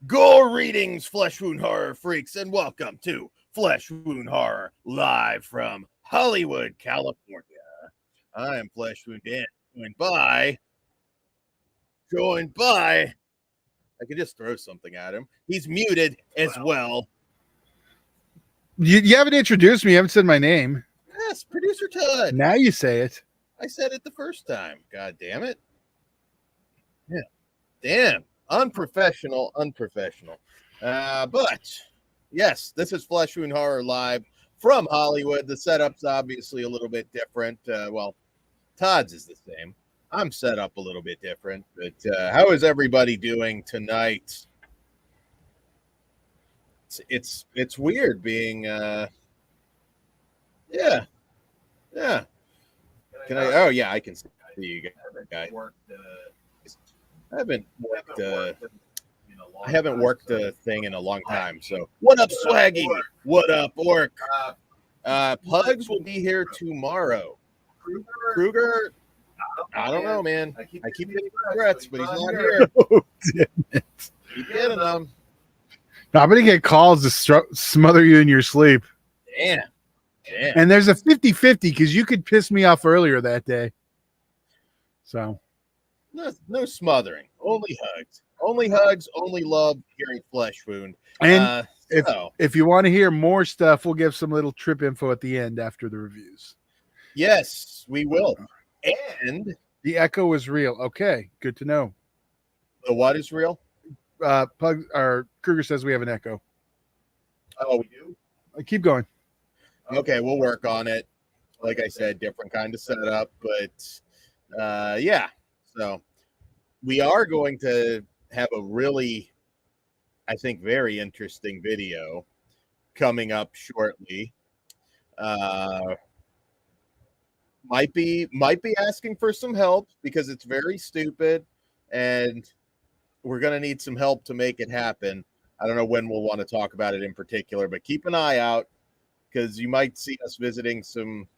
Gore readings, Flesh Wound Horror freaks, and welcome to Flesh Wound Horror live from Hollywood, California. I am Flesh Wound Dan, joined by. I could just throw something at him. He's muted as well. You haven't introduced me. You haven't said my name. Yes, Producer Todd. Now you say it. I said it the first time. God damn it. Yeah. Damn. Unprofessional. But yes, this is Flesh Wound Horror live from Hollywood. The setup's obviously a little bit different. Well, Todd's is the same. I'm set up a little bit different, but how is everybody doing tonight? It's weird being yeah. Can I? Oh yeah, I can see you guys. I haven't worked a thing in a long time. So what up, Swaggy? What up, Orc? Pugs will be here tomorrow. Kruger, I don't know, man. I keep getting threats, but he's not here. Oh, damn it. Keep getting them. I'm going to get calls to smother you in your sleep. Damn. And there's a 50-50 because you could piss me off earlier that day. So. No smothering. Only hugs. Only love here at Flesh Wound. And if you want to hear more stuff, we'll give some little trip info at the end after the reviews. Yes, we will. And the echo is real. Okay, good to know. The what is real? Pug or Kruger says we have an echo. Oh, we do? Keep going. Okay, we'll work on it. Like I said, different kind of setup, but yeah. So we are going to have a really, I think, very interesting video coming up shortly. Might be asking for some help because it's very stupid and we're going to need some help to make it happen. I don't know when we'll want to talk about it in particular, but keep an eye out because you might see us visiting some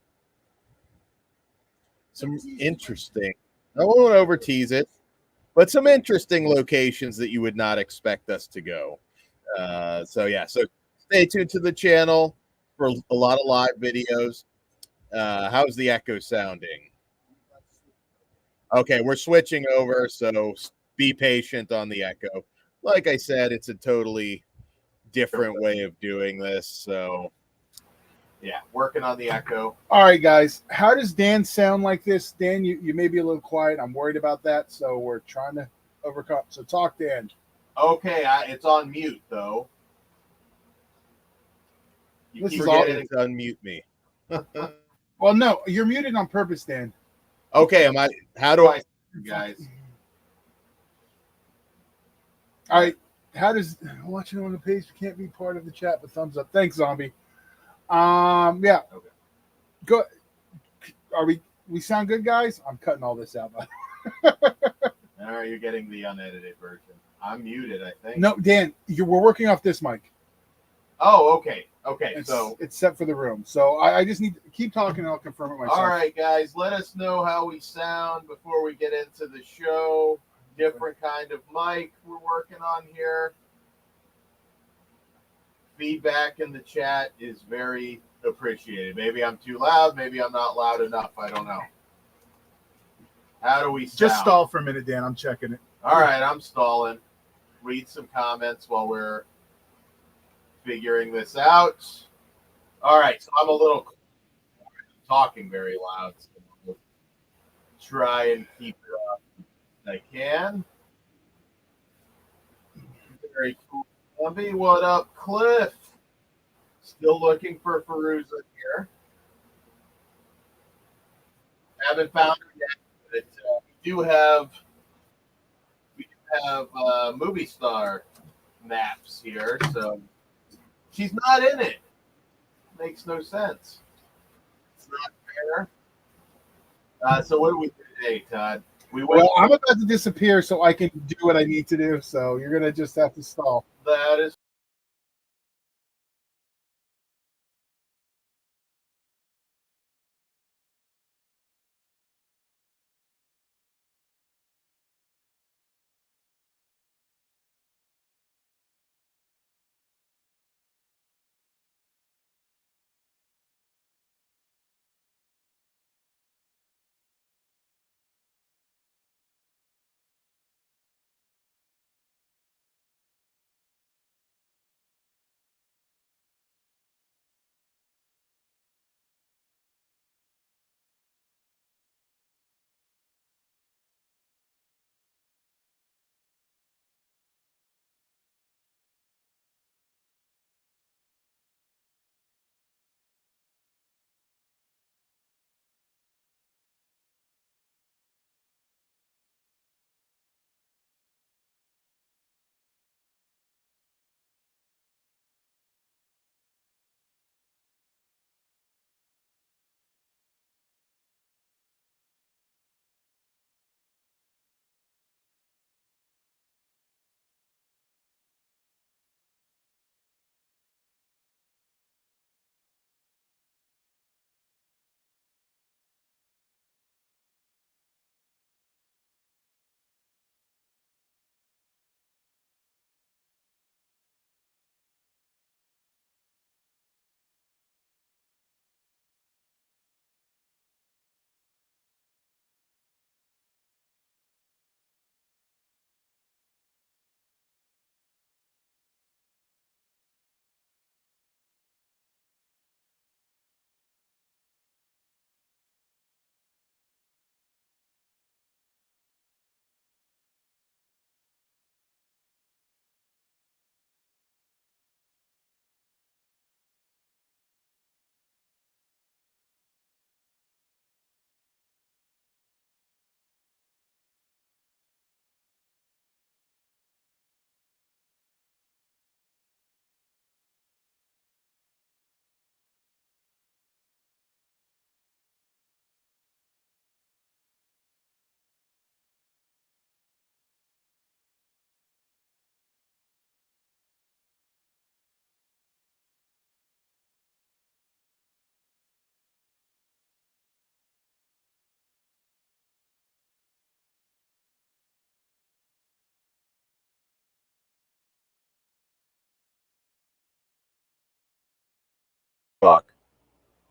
interesting, I won't over tease it, but some interesting locations that you would not expect us to go. So stay tuned to the channel for a lot of live videos. How's the echo sounding? Okay, we're switching over, so be patient on the echo. Like I said, it's a totally different way of doing this, so yeah, working on the echo. All right, guys, how does Dan sound like this? Dan, you may be a little quiet. I'm worried about that, so we're trying to overcome. So talk, Dan. Okay, it's on mute, though. You keep forgetting to unmute me. Well, no, you're muted on purpose, Dan. Okay, how do I, guys? All right, how does watching on the page can't be part of the chat, but thumbs up. Thanks, Zombie. Yeah. Okay. Go. Are we sound good, guys? I'm cutting all this out. All right, you're getting the unedited version. I'm muted, I think. No, Dan, we're working off this mic. Oh, okay. So it's set for the room. So I just need to keep talking and I'll confirm it myself. All right, guys, let us know how we sound before we get into the show. Different kind of mic we're working on here. Feedback in the chat is very appreciated. Maybe I'm too loud. Maybe I'm not loud enough. I don't know. How do we sound? Just stall for a minute, Dan. I'm checking it. All right, I'm stalling. Read some comments while we're figuring this out. All right, so I'm a little talking very loud. So we'll try and keep it up if I can. Very cool. What up, Cliff? Still looking for Feruza here. Haven't found her yet, but we do have movie star maps here, so she's not in it. Makes no sense. It's not fair. So what do we do today, Todd? I'm about to disappear so I can do what I need to do. So you're gonna just have to stall. That is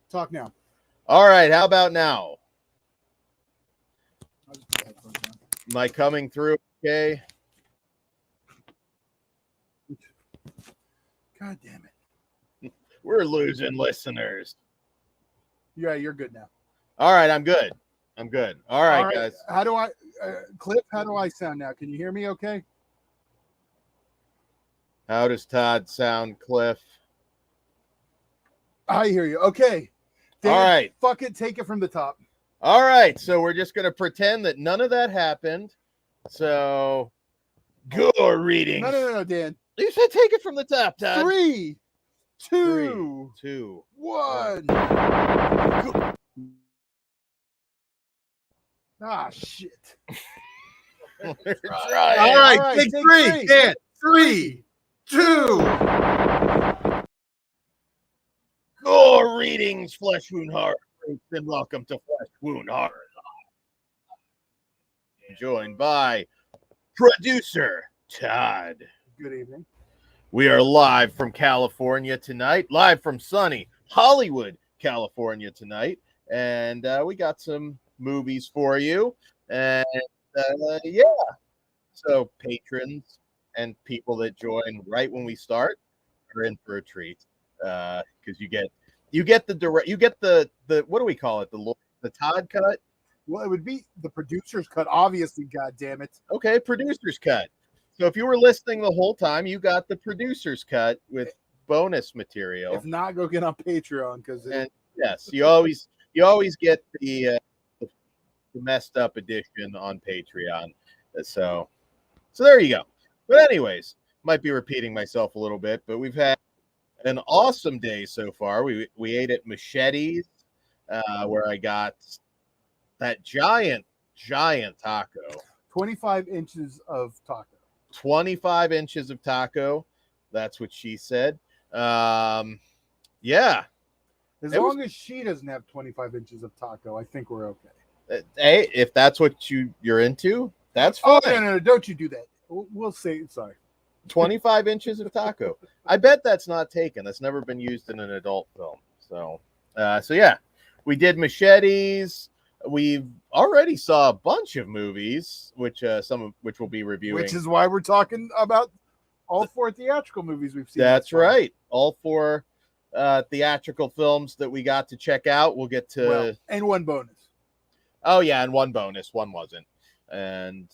Talk now. All right. How about now? I'll just put headphones on. Am I coming through? Okay. God damn it. We're losing listeners. Yeah, you're good now. All right. I'm good. All right, guys. How do I, Cliff? How do I sound now? Can you hear me? Okay. How does Todd sound, Cliff? I hear you. Okay. Dan, All right. Fuck it. Take it from the top. All right. So we're just going to pretend that none of that happened. So, gore readings. No, Dan. You said take it from the top, Todd. 3, 2, 3, 2, 1. Ah, shit. All All right, take three. Dan. 3, 2. Gore readings, Flesh Wound Horror. And welcome to Flesh Wound Horror. Joined by producer Todd. Good evening. We are live from California tonight, live from sunny Hollywood, California tonight. And we got some movies for you. And yeah, so patrons and people that join right when we start are in for a treat. Because you get the what do we call it? The Todd cut? Well, it would be the producer's cut, obviously. God damn it. Okay, producer's cut. So if you were listening the whole time, you got the producer's cut with bonus material. If not, go get on Patreon because yes, you always get the messed up edition on Patreon. So there you go. But anyways, might be repeating myself a little bit, but we've had an awesome day so far. We ate at Machete's, where I got that giant taco. 25 inches of taco. 25 inches of taco. That's what she said. Yeah. As long as she doesn't have 25 inches of taco, I think we're okay. Hey, if that's what you're into, that's fine. Oh, no, don't you do that. We'll say sorry. 25 inches of taco. I bet that's not taken. That's never been used in an adult film. So yeah, we did Machete's. We've already saw a bunch of movies, which some of which we'll be reviewing. Which is why we're talking about all 4 theatrical movies we've seen. That's right. All 4 theatrical films that we got to check out. We'll get to and one bonus. Oh yeah, and one bonus. One wasn't. And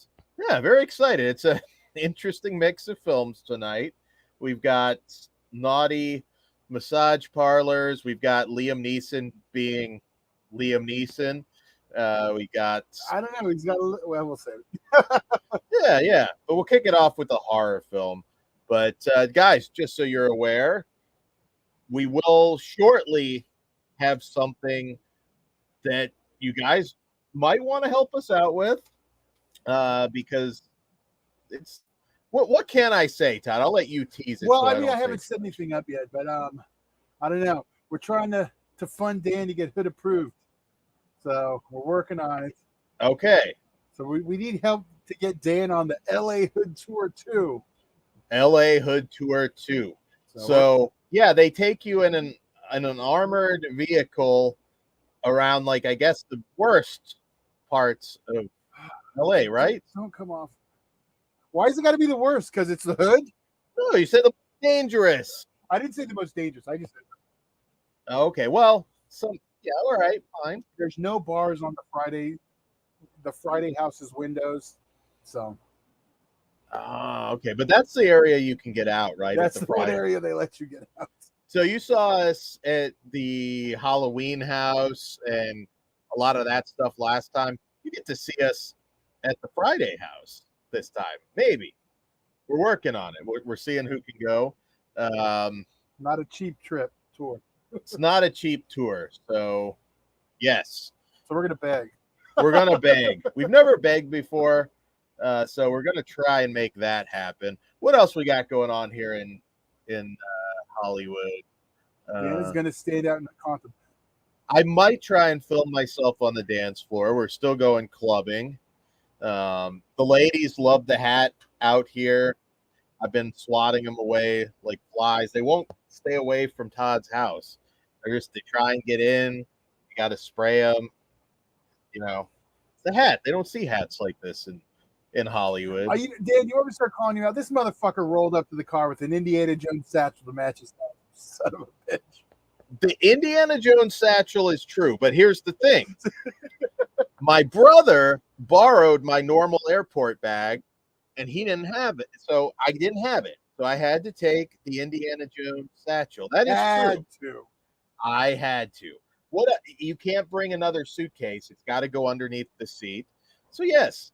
yeah, very excited. It's a interesting mix of films tonight. We've got naughty massage parlors. We've got Liam Neeson being Liam Neeson. We got I don't know. He's got we'll say yeah. But we'll kick it off with a horror film. But guys, just so you're aware, we will shortly have something that you guys might want to help us out with, because it's what can I say, Todd? I'll let you tease it. Well, I haven't set anything up yet, but I don't know. We're trying to fund Dan to get Hood approved, so we're working on it. Okay. So we need help to get Dan on the LA Hood Tour 2. LA Hood Tour 2. So yeah, they take you in an armored vehicle around, like, I guess the worst parts of LA, right? Don't come off. Why is it got to be the worst? Because it's the Hood? No, you said the most dangerous. I didn't say the most dangerous. I just said. Okay, well, yeah, all right, fine. There's no bars on the Friday house's windows. So. Okay, but that's the area you can get out, right? That's the one area they let you get out. So you saw us at the Halloween house and a lot of that stuff last time. You get to see us at the Friday house this time. Maybe. We're working on it. We're seeing who can go. Not a cheap tour. It's not a cheap tour. So, yes. So we're going to beg. We're going to beg. We've never begged before. So we're going to try and make that happen. What else we got going on here in Hollywood? Dan's going to stand out in the content. I might try and film myself on the dance floor. We're still going clubbing. The ladies love the hat out here. I've been swatting them away like flies. They won't stay away from Todd's house. They try and get in. You got to spray them. You know, the hat. They don't see hats like this in Hollywood. Dan, you ever start calling you out? This motherfucker rolled up to the car with an Indiana Jones satchel to match his hat. Son of a bitch. The Indiana Jones satchel is true, but here's the thing. My brother borrowed my normal airport bag, and he didn't have it. So I didn't have it. So I had to take the Indiana Jones satchel. That is true. I had to. You can't bring another suitcase. It's got to go underneath the seat. So yes,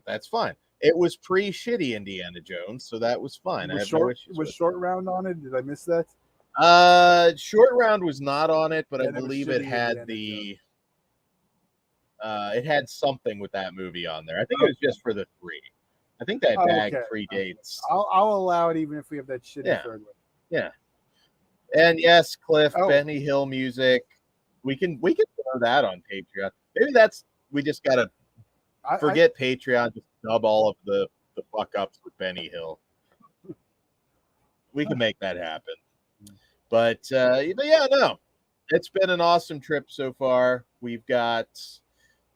that's fine. It was pre-shitty Indiana Jones, so that was fine. Was Short Round on it? Did I miss that? Short Round was not on it, but I believe it had it had something with that movie on there. I think it was just for the 3. I think that bag predates. I'll allow it even if we have that shitty third one. Yeah. And yes, Cliff, Benny Hill music. We can throw that on Patreon. Maybe we just gotta forget Patreon, just dub all of the fuck ups with Benny Hill. We can make that happen. But yeah, no. It's been an awesome trip so far. We got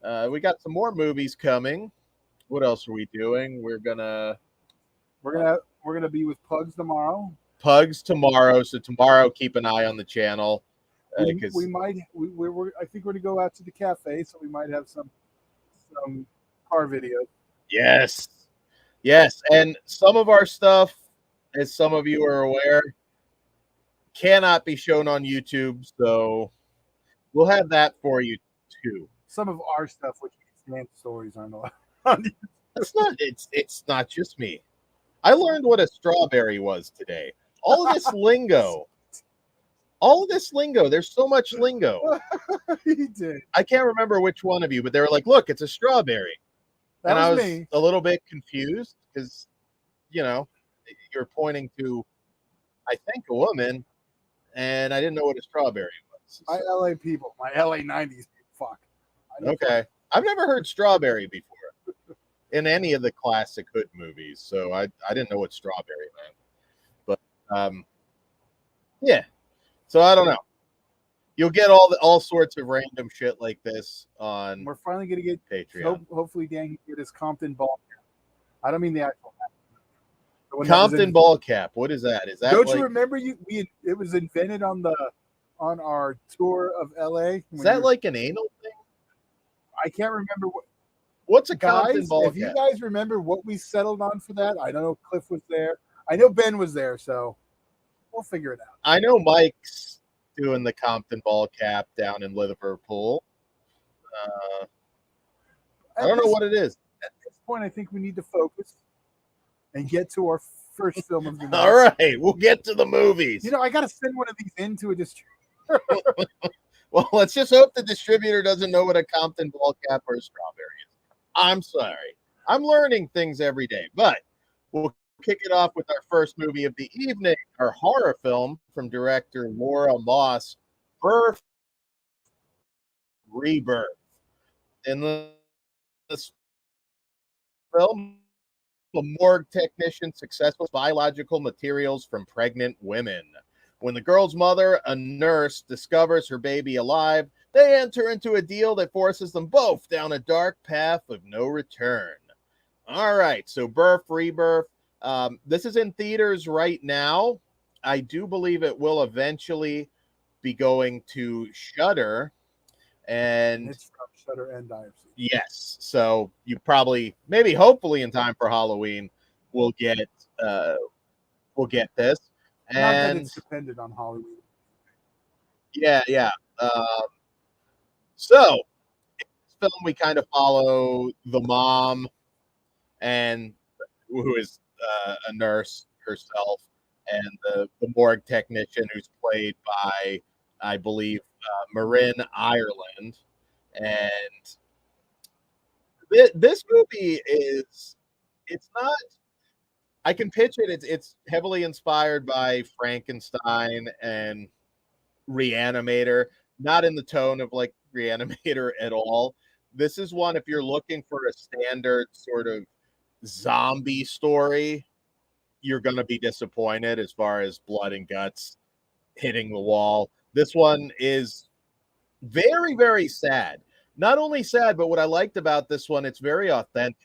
some more movies coming. What else are we doing? We're gonna be with Pugs tomorrow. So tomorrow, keep an eye on the channel. I think we're gonna go out to the cafe, so we might have some car videos. Yes, and some of our stuff, as some of you are aware, cannot be shown on YouTube, so we'll have that for you too. Some of our stuff, which stand stories, aren't allowed. It's not just me. I learned what a strawberry was today. All of this lingo. There's so much lingo. He did. I can't remember which one of you, but they were like, look, it's a strawberry. And I was a little bit confused because, you're pointing to, I think, a woman, and I didn't know what a strawberry was. My LA people, my LA 90s, fuck. Okay. I've never heard strawberry before in any of the classic Hood movies, so I didn't know what strawberry meant. But, yeah. So I don't know. You'll get all sorts of random shit like this on. We're finally going to get Patreon. Hopefully, Dan can get his Compton ball cap. I don't mean the actual hat. Compton ball cap. What is that? Is that? Don't you remember? It was invented on our tour of LA. Is that like an anal thing? I can't remember What's a Compton ball cap? If you guys remember what we settled on for that, I don't know if Cliff was there. I know Ben was there, so we'll figure it out. I know Mike's doing the Compton ball cap down in Liverpool. I don't know what it is. At this point, I think we need to focus and get to our first film of the night. All right, we'll get to the movies. I got to send one of these into a distributor. Well, let's just hope the distributor doesn't know what a Compton ball cap or a strawberry is. I'm sorry. I'm learning things every day, but we'll kick it off with our first movie of the evening, our horror film from director Laura Moss, Rebirth. In this film, a morgue technician successfully biological materials from pregnant women. When the girl's mother, a nurse, discovers her baby alive, they enter into a deal that forces them both down a dark path of no return. All right, so Rebirth. This is in theaters right now. I do believe it will eventually be going to Shudder. And it's from Shudder and IFC. Yes. So you probably, maybe, hopefully in time for Halloween, we'll get this. And not that it's dependent on Halloween. Yeah. So in this film, we kind of follow the mom, and who is a nurse herself, and the morgue technician, who's played by, I believe, Marin Ireland. And this movie it's not, I can pitch it. It's heavily inspired by Frankenstein and Re-Animator, not in the tone of like Re-Animator at all. This is one, if you're looking for a standard sort of zombie story, you're going to be disappointed as far as blood and guts hitting the wall. This one is very, very sad. Not only sad, but what I liked about this one, it's very authentic.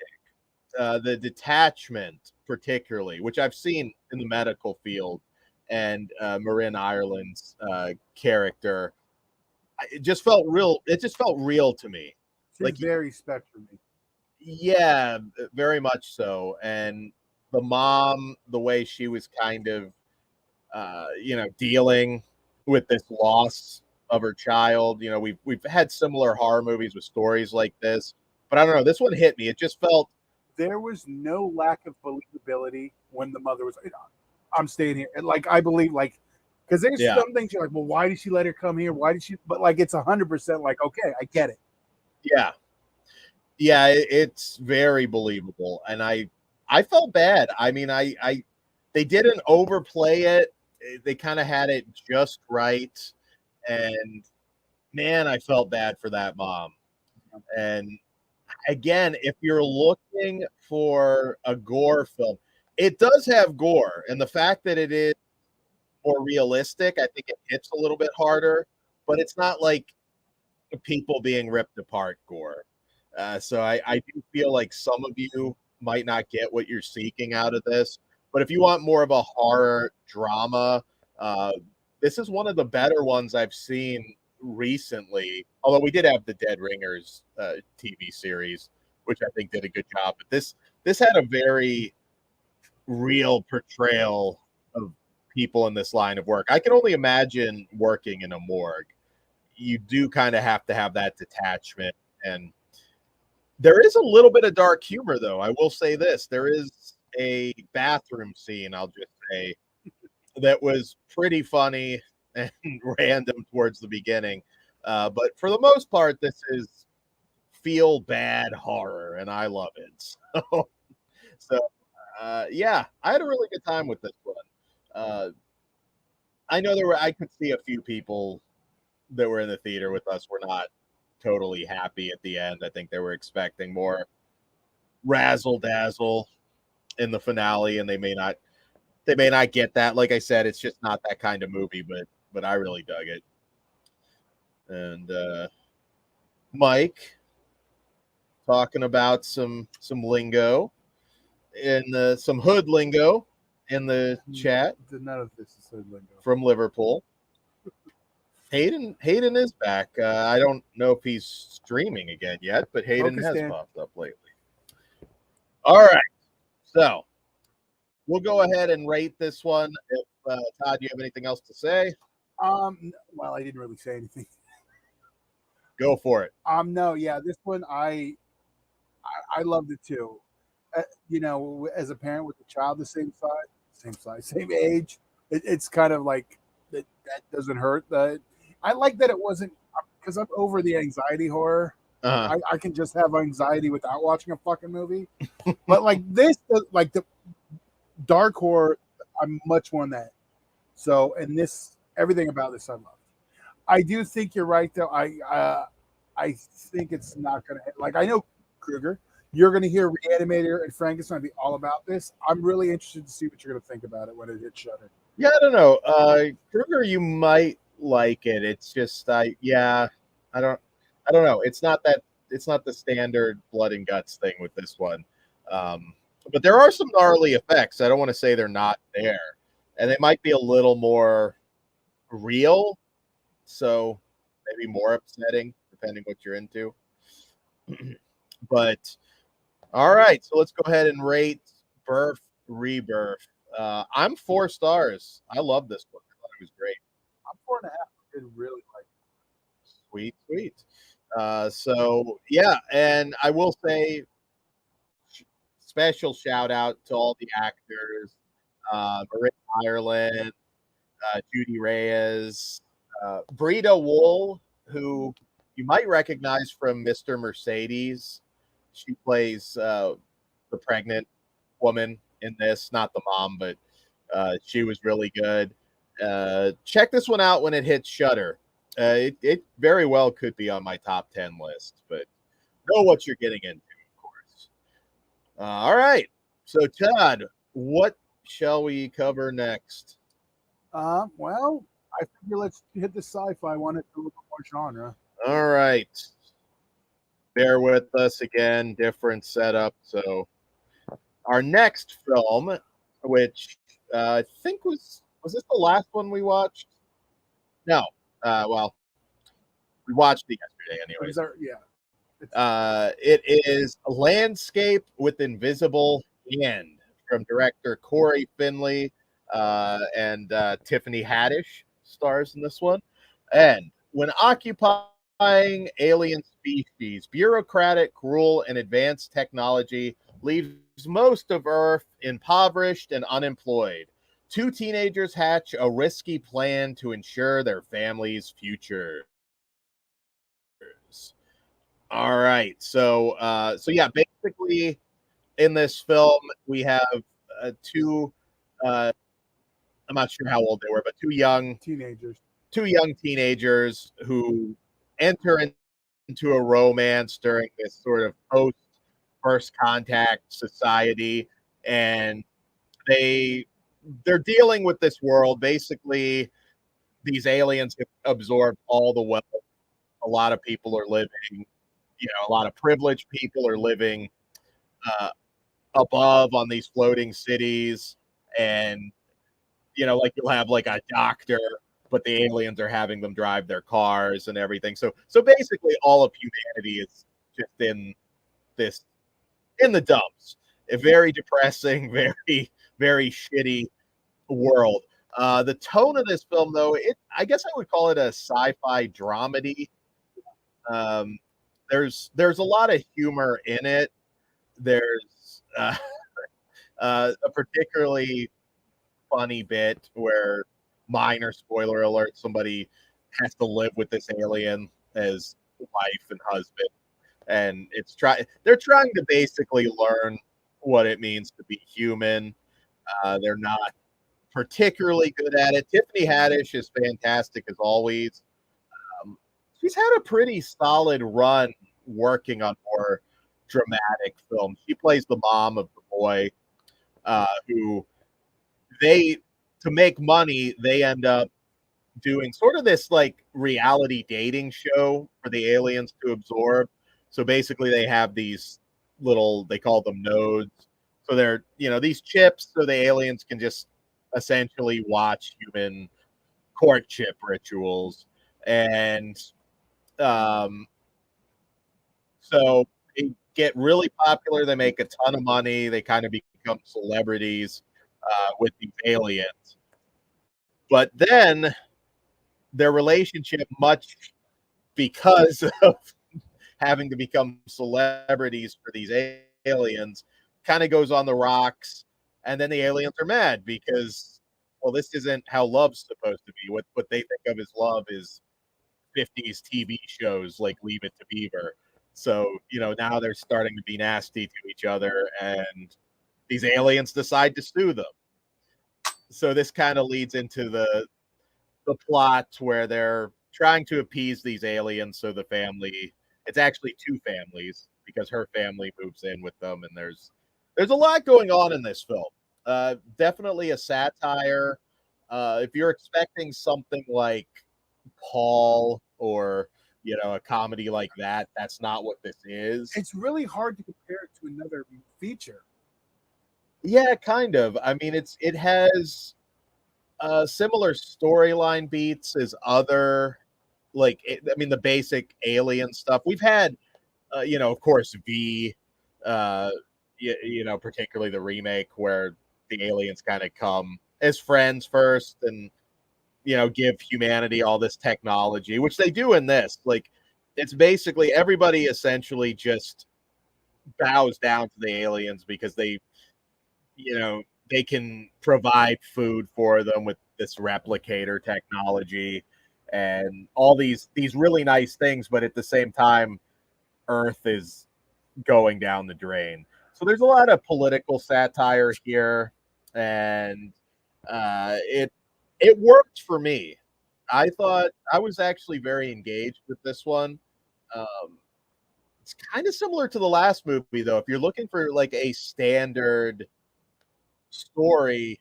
The detachment, particularly, which I've seen in the medical field, and Marin Ireland's character, it just felt real. It just felt real to me. She's Like, very spectrum. yeah, very much so. And the mom, the way she was kind of, dealing with this loss of her child. We've had similar horror movies with stories like this, but I don't know. This one hit me. It just felt. There was no lack of believability when the mother was like, I'm staying here. And like, I believe, like, because there's Yeah. some things you're like, well, why did she let her come here? Why did she? But like, it's 100% like, okay, I get it. Yeah. Yeah, it's very believable, and I felt bad. I mean, I they didn't overplay it. They kind of had it just right, and man, I felt bad for that mom. And again, if you're looking for a gore film, it does have gore, and the fact that it is more realistic, I think it hits a little bit harder, but it's not like people being ripped apart gore. So I do feel like some of you might not get what you're seeking out of this. But if you want more of a horror drama, this is one of the better ones I've seen recently. Although we did have the Dead Ringers TV series, which I think did a good job. But this had a very real portrayal of people in this line of work. I can only imagine working in a morgue. You do kind of have to have that detachment, and there is a little bit of dark humor, though. I will say this. There is a bathroom scene, I'll just say, that was pretty funny and random towards the beginning. But for the most part, this is feel bad horror, and I love it. Yeah, I had a really good time with this one. I know I could see a few people that were in the theater with us were not totally happy at the end. I think they were expecting more razzle dazzle in the finale, and they may not get that. Like I said, it's just not that kind of movie, but I really dug it. And Mike talking about some lingo in some hood lingo in the chat. None of this is hood lingo. From Liverpool. Hayden is back. I don't know if he's streaming again yet, but Hayden has popped up lately. All right, so we'll go ahead and rate this one. If Todd, do you have anything else to say? Well, I didn't really say anything. Go for it. No, yeah, this one I loved it too. As a parent with a child the same size, same age, it's kind of like that doesn't hurt. I like that it wasn't, because I'm over the anxiety horror. I can just have anxiety without watching a fucking movie. But like this, like the dark horror, I'm much more than that. So, and this, everything about this I love. I do think you're right though. I think it's not gonna, like, I know Kruger, you're gonna hear Re-Animator and Frankenstein be all about this. I'm really interested to see what you're gonna think about it when it hits Shudder. Yeah, I don't know. Kruger, you might like it. It's just I don't know. It's not the standard blood and guts thing with this one. But there are some gnarly effects. I don't want to say they're not there. And they might be a little more real. So maybe more upsetting, depending what you're into. But all right, so let's go ahead and rate Birth Rebirth. I'm 4 stars. I love this one. I thought it was great. I'm 4.5. I did really like it. Sweet. So yeah, and I will say special shout out to all the actors, Marin Ireland, Judy Reyes, Brita Wool, who you might recognize from Mr. Mercedes. She plays the pregnant woman in this, not the mom, but she was really good. Check this one out when it hits Shudder. It very well could be on my top 10 list, but know what you're getting into, of course. All right. So, Todd, what shall we cover next? Well, I figure let's hit the sci-fi one. It's a little bit more genre. All right. Bear with us again, different setup. So our next film, which I think was this the last one we watched? No. Well, we watched it yesterday anyways. It is Landscape with Invisible Hand from director Corey Finley, and Tiffany Haddish stars in this one. And when occupying alien species, bureaucratic rule and advanced technology leaves most of Earth impoverished and unemployed, two teenagers hatch a risky plan to ensure their family's future. All right. So yeah, basically in this film we have two I'm not sure how old they were, but two young teenagers who enter into a romance during this sort of post first contact society, and they're dealing with this world. Basically, these aliens have absorbed all the wealth. A lot of people are living, a lot of privileged people are living uh, above on these floating cities, and like you'll have like a doctor, but the aliens are having them drive their cars and everything. So basically, all of humanity is just in the dumps. A very depressing, very very shitty world. The tone of this film, though, I guess I would call it a sci-fi dramedy. Um, there's a lot of humor in it. There's a particularly funny bit where, minor spoiler alert, somebody has to live with this alien as wife and husband, and they're trying to basically learn what it means to be human. They're not particularly good at it. Tiffany Haddish is fantastic as always. She's had a pretty solid run working on more dramatic films. She plays the mom of the boy, who to make money, they end up doing sort of this like reality dating show for the aliens to absorb. So basically, they have these they call them nodes. So they're, these chips, so the aliens can just essentially watch human courtship rituals. And so they get really popular. They make a ton of money. They kind of become celebrities with these aliens. But then their relationship, much because of having to become celebrities for these aliens, kind of goes on the rocks. And then the aliens are mad because, well, this isn't how love's supposed to be. What they think of as love is 50s TV shows like Leave It to Beaver. So, now they're starting to be nasty to each other, and these aliens decide to sue them. So this kind of leads into the plot where they're trying to appease these aliens. So it's actually two families, because her family moves in with them, and there's a lot going on in this film. Definitely a satire. If you're expecting something like Paul or a comedy like that, that's not what this is. It's really hard to compare it to another feature. Yeah, kind of. I mean, it has similar storyline beats as other, the basic alien stuff. We've had, of course, particularly the remake where the aliens kind of come as friends first and, give humanity all this technology, which they do in this. Like, it's basically everybody essentially just bows down to the aliens because they can provide food for them with this replicator technology and all these really nice things, but at the same time, Earth is going down the drain. So there's a lot of political satire here, and it worked for me. I thought I was actually very engaged with this one. It's kind of similar to the last movie, though. If you're looking for like a standard story,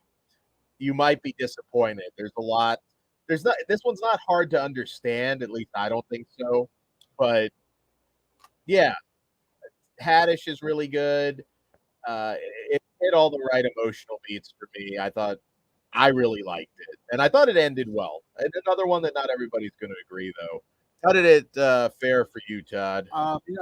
you might be disappointed. There's a lot There's not this one's not hard to understand. At least I don't think so. But yeah, Haddish is really good. It hit all the right emotional beats for me. I really liked it, and I thought it ended well. And another one that not everybody's going to agree, though. How did it fare for you, Todd?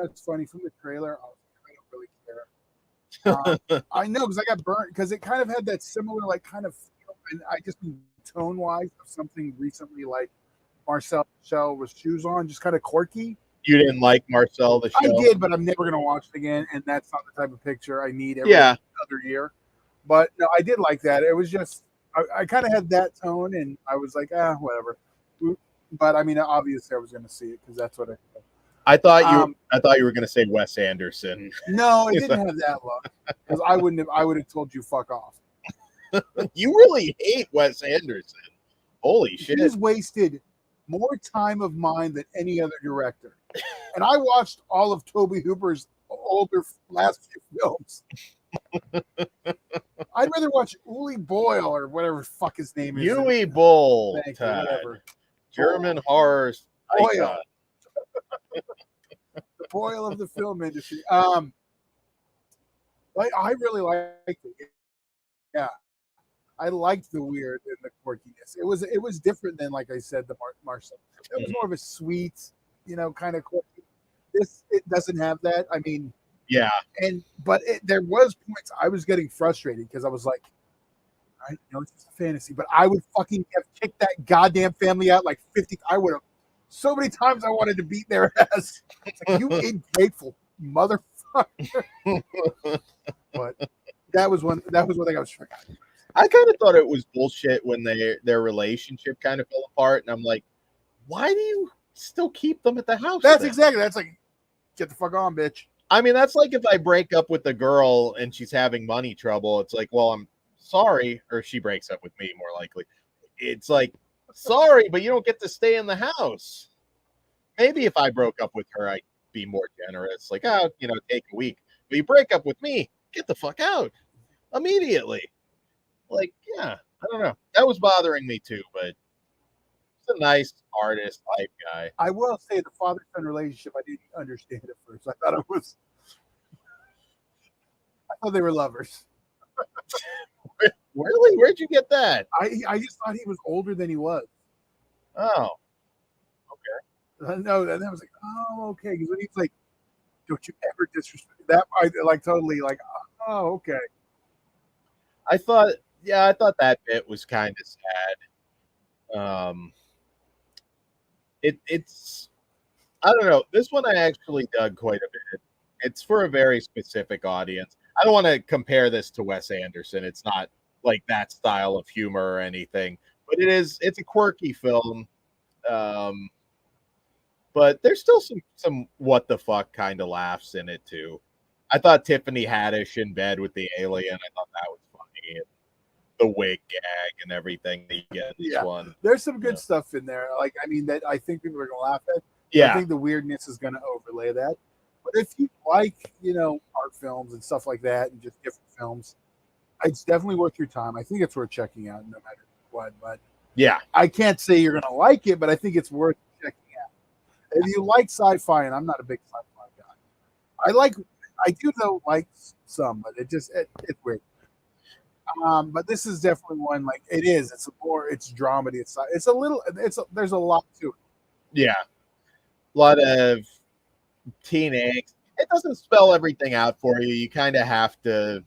It's funny from the trailer. I don't really care. I know because I got burnt because it kind of had that similar like kind of feel, and I just mean tone wise of something recently like Marcel Shell with shoes on, just kind of quirky. You didn't like Marcel the show? I did, but I'm never going to watch it again, and that's not the type of picture I need every other year. But no, I did like that. It was just I kind of had that tone, and I was like, whatever. But I mean, obviously, I was going to see it because that's what I thought you were going to say Wes Anderson. No, it didn't have that look because I would have told you fuck off. You really hate Wes Anderson. Holy shit! He's wasted more time of mine than any other director. And I watched all of Toby Hooper's older last few films. I'd rather watch Uli Boyle or whatever the fuck his name is. Uli Boyle. Thank you, whatever. German horrors. Boyle. The Boyle of the film industry. I really liked it. Yeah. I liked the weird and the quirkiness. It was different than, like I said, the Marcel. It was more of a sweet, kind of quirky. It doesn't have that. I mean, yeah. But there was points I was getting frustrated because I was like, I know it's just a fantasy, but I would fucking have kicked that goddamn family out like 50. I would have so many times I wanted to beat their ass. It's like, you ingrateful motherfucker. But that was one thing I was forgetting. I kind of thought it was bullshit when their relationship kind of fell apart, and I'm like, why do you still keep them at the house? That's like, get the fuck on, bitch. I mean, that's like if I break up with a girl and she's having money trouble, it's like, well, I'm sorry, or she breaks up with me more likely. It's like, sorry, but you don't get to stay in the house. Maybe if I broke up with her, I'd be more generous. Like, take a week. But you break up with me, get the fuck out immediately. Like, yeah, I don't know. That was bothering me too, but he's a nice artist type guy. I will say the father-son relationship, I didn't understand at first. I thought they were lovers. Really? Where'd you get that? I just thought he was older than he was. Oh, okay. No, and I was like, oh, okay. Because when he's like, don't you ever disrespect that? I like totally like, oh, okay. I thought that bit was kind of sad. It's I don't know. This one I actually dug quite a bit. It's for a very specific audience. I don't want to compare this to Wes Anderson. It's not like that style of humor or anything, but it's a quirky film. But there's still some what the fuck kind of laughs in it too. I thought Tiffany Haddish in bed with the alien, I thought that was funny. And the wig gag and everything that you get in this one. There's some good stuff in there. Like, I mean, that I think people are gonna laugh at. Yeah. I think the weirdness is gonna overlay that. But if you like, art films and stuff like that and just different films, it's definitely worth your time. I think it's worth checking out no matter what. But yeah, I can't say you're gonna like it, but I think it's worth checking out. If you like sci-fi, and I'm not a big sci-fi guy, I do though like some, but it's weird. But this is definitely one like it is. It's dramedy. There's a lot to it. Yeah, a lot of teen angst. It doesn't spell everything out for you. You kind of have to,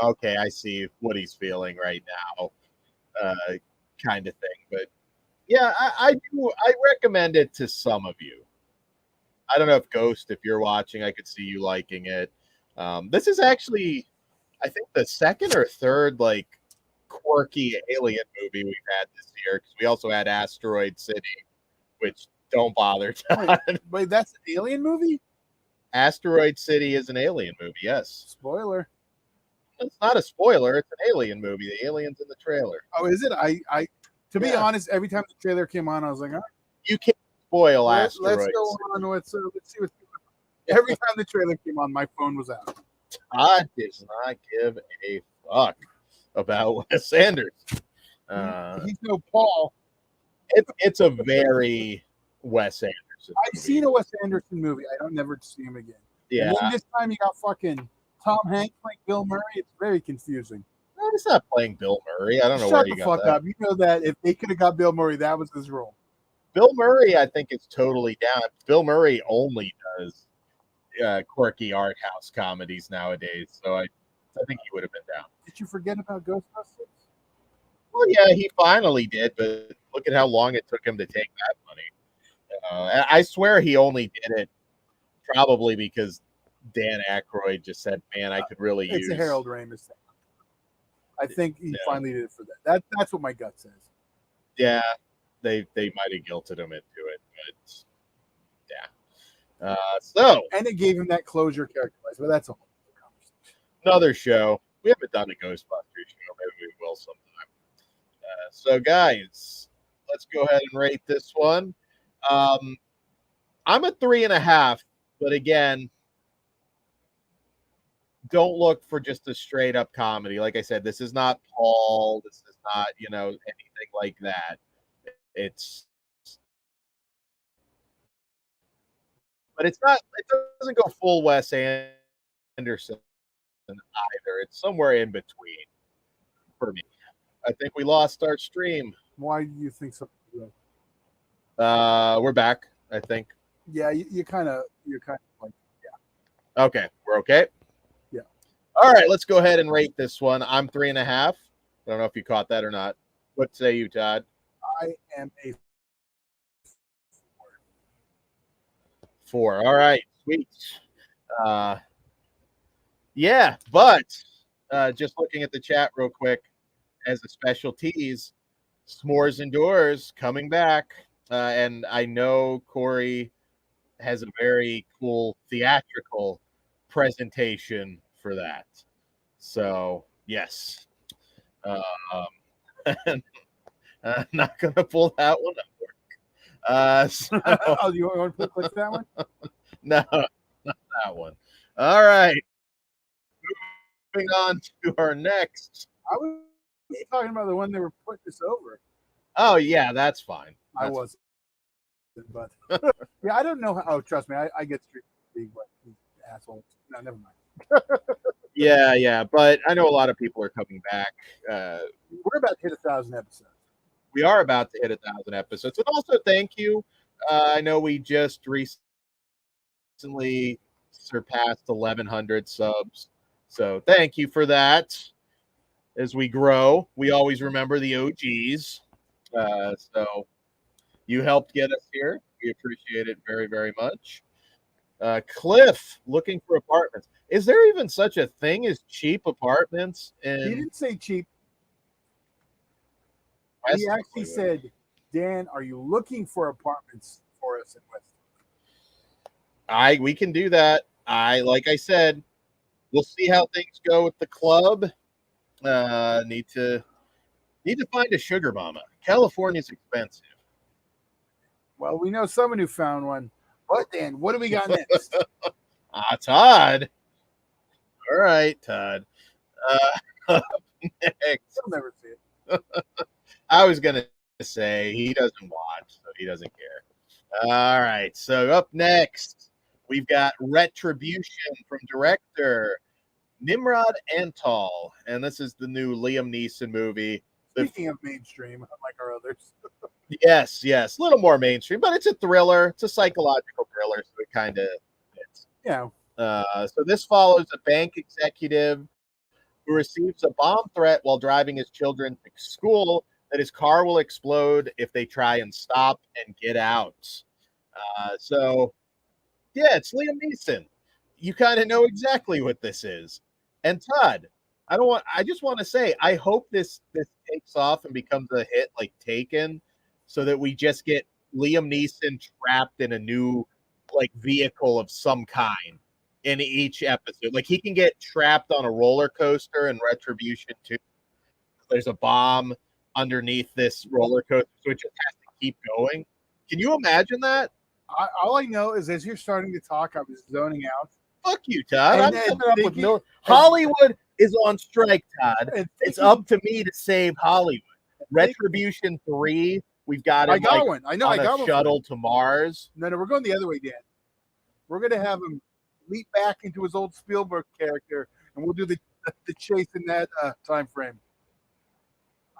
okay, I see what he's feeling right now, kind of thing. But yeah, I recommend it to some of you. I don't know if Ghost, if you're watching, I could see you liking it. This is actually, I think, the second or third like quirky alien movie we've had this year, because we also had Asteroid City, which don't bother. Wait, that's an alien movie? Asteroid City is an alien movie, yes. Spoiler. It's not a spoiler. It's an alien movie. The alien's in the trailer. Oh, is it? To be honest, every time the trailer came on, I was like, all right. You can't spoil Asteroid. Let's go on. Let's see what's every time the trailer came on, my phone was out. Todd does not give a fuck about Wes Anderson. He's no Paul. It's a very Wes Anderson I've movie. seen a Wes Anderson movie. I don't never see him again. Yeah. And then this time you got fucking Tom Hanks playing Bill Murray. It's very confusing. No, he's not playing Bill Murray. I don't know Shut where the you got fuck that. up. You know that if they could have got Bill Murray, that was his role. Bill Murray, I think, is totally down. Bill Murray only does quirky art house comedies nowadays, so I think he would have been down. Did you forget about Ghostbusters? Well, yeah, he finally did, but look at how long it took him to take that money. I swear he only did it probably because Dan Aykroyd just said, "Man, I could really use." It's a Harold Ramis thing. I think he finally did it for that. That's what my gut says. Yeah, they might have guilted him into it, but yeah. So and it gave him that closure character-wise, but that's a whole other conversation. Another show. We haven't done a Ghostbusters show. Maybe we will sometime. So, guys, let's go ahead and rate this one. I'm a 3.5, but again, don't look for just a straight up comedy. Like I said, this is not Paul. This is not, anything like that. But it's not. It doesn't go full Wes Anderson either. It's somewhere in between for me. I think we lost our stream. Why do you think so? We're back, I think. Yeah, you're kind of like, yeah. Okay, we're okay. Yeah. All right, let's go ahead and rate this one. I'm 3.5. I don't know if you caught that or not. What say you, Todd? I am a 4. All right, sweet. Yeah, but just looking at the chat real quick, as a special tease, S'mores Indoors coming back. And I know Corey has a very cool theatrical presentation for that. So, yes. I'm not going to pull that one up. So, oh, you want to click that one? No, not that one. All right. Moving on to our next. I was talking about the one they were putting this over. Oh, yeah, that's fine. I wasn't. But yeah, I don't know how. Oh, trust me, I get street league, but assholes. No, never mind. Yeah, but I know a lot of people are coming back. We're about to hit 1,000 episodes. We are about to hit 1,000 episodes, and also thank you. I know we just recently surpassed 1,100 subs, so thank you for that. As we grow, we always remember the OGs. So you helped get us here. We appreciate it very, very much. Cliff, looking for apartments. Is there even such a thing as cheap apartments? He didn't say cheap. He actually said, Dan, are you looking for apartments for us in West? We can do that. Like I said, we'll see how things go with the club. Need to find a sugar mama. California's expensive. Well, we know someone who found one. But Dan, what do we got next? Todd. All right, Todd. Next. You'll never see it. I was gonna say he doesn't watch, so he doesn't care. All right. So up next, we've got Retribution from director Nimrod Antal, and this is the new Liam Neeson movie. Speaking of mainstream, unlike our others. Yes, a little more mainstream, but it's a thriller. It's a psychological thriller, so it kind of fits. Yeah. So this follows a bank executive who receives a bomb threat while driving his children to school that his car will explode if they try and stop and get out. So, yeah, it's Liam Neeson. You kind of know exactly what this is. And Todd, I just want to say, I hope this takes off and becomes a hit like Taken, so that we just get Liam Neeson trapped in a new vehicle of some kind in each episode. Like he can get trapped on a roller coaster in Retribution 2. There's a bomb underneath this roller coaster, so it just has to keep going. Can you imagine that? All I know is as you're starting to talk, I was zoning out. Fuck you, Todd. And I'm coming up with no. Hollywood is on strike, Todd. It's up to me to save Hollywood. Retribution 3 We've got I him got like one. I know. on I got a one. shuttle to Mars. No, we're going the other way, Dan. We're going to have him leap back into his old Spielberg character, and we'll do the chase in that time frame.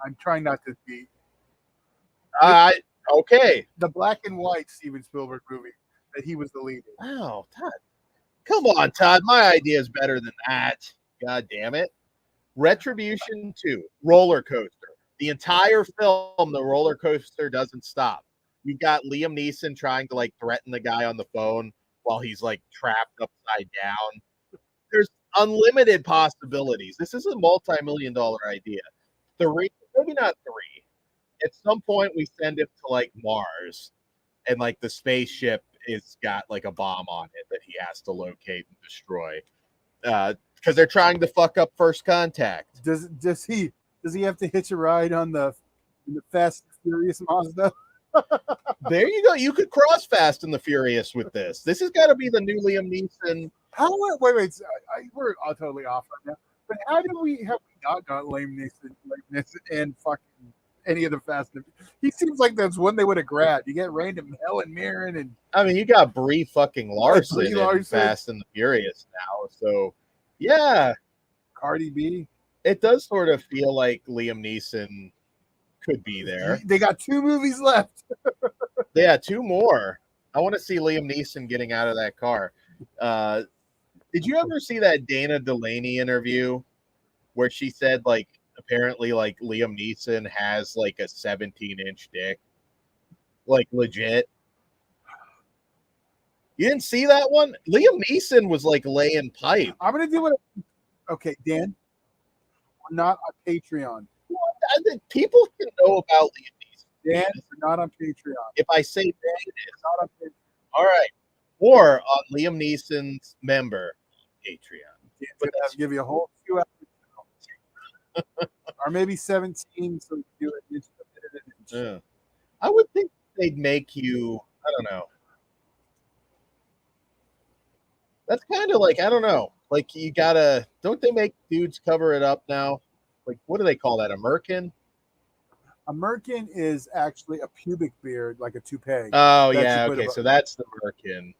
I'm trying not to be Okay. the black and white Steven Spielberg movie that he was the lead in. Oh, Todd. Come on, Todd. My idea is better than that. God damn it. Retribution 2, roller coaster. The entire film, the roller coaster doesn't stop. You've got Liam Neeson trying to like threaten the guy on the phone while he's like trapped upside down. There's unlimited possibilities. This is a multi-million-dollar idea. 3, maybe not 3. At some point, we send it to like Mars, and like the spaceship is got like a bomb on it that he has to locate and destroy. Because they're trying to fuck up First Contact. Does he have to hitch a ride on the Fast and Furious Mazda? There you go. You could cross Fast and the Furious with this. This has got to be the new Liam Neeson. How? Wait. We're all totally off right now. But how did we have not got Liam Neeson and fucking any of the Fast? He seems like that's one they would have grabbed. You get random Helen Mirren and I mean, you got Brie fucking Larson Brie in Larson. Fast and the Furious now. So, yeah, Cardi B. it does sort of feel like Liam Neeson could be there. They got 2 movies left. Yeah, 2 more. I want to see Liam Neeson getting out of that car. Did you ever see that Dana Delaney interview where she said like apparently like Liam Neeson has like a 17-inch dick? Like legit. You didn't see that one? Liam Neeson was like laying pipe. I'm gonna do what. Okay, Dan. We're not on Patreon. I think people can know about Liam Neeson. Dan, we're not on Patreon. If I say Dan, It's not on Patreon. all right. Or on Liam Neeson's member Patreon. But I'll give you a whole few hours. Or maybe 17, so we can do it inch a minute. I would think they'd make you, I don't know. That's kind of like, I don't know. Like you gotta, don't they make dudes cover it up now? Like, what do they call that? A merkin? A merkin is actually a pubic beard, like a toupee. Oh, yeah. Okay. So that's the merkin.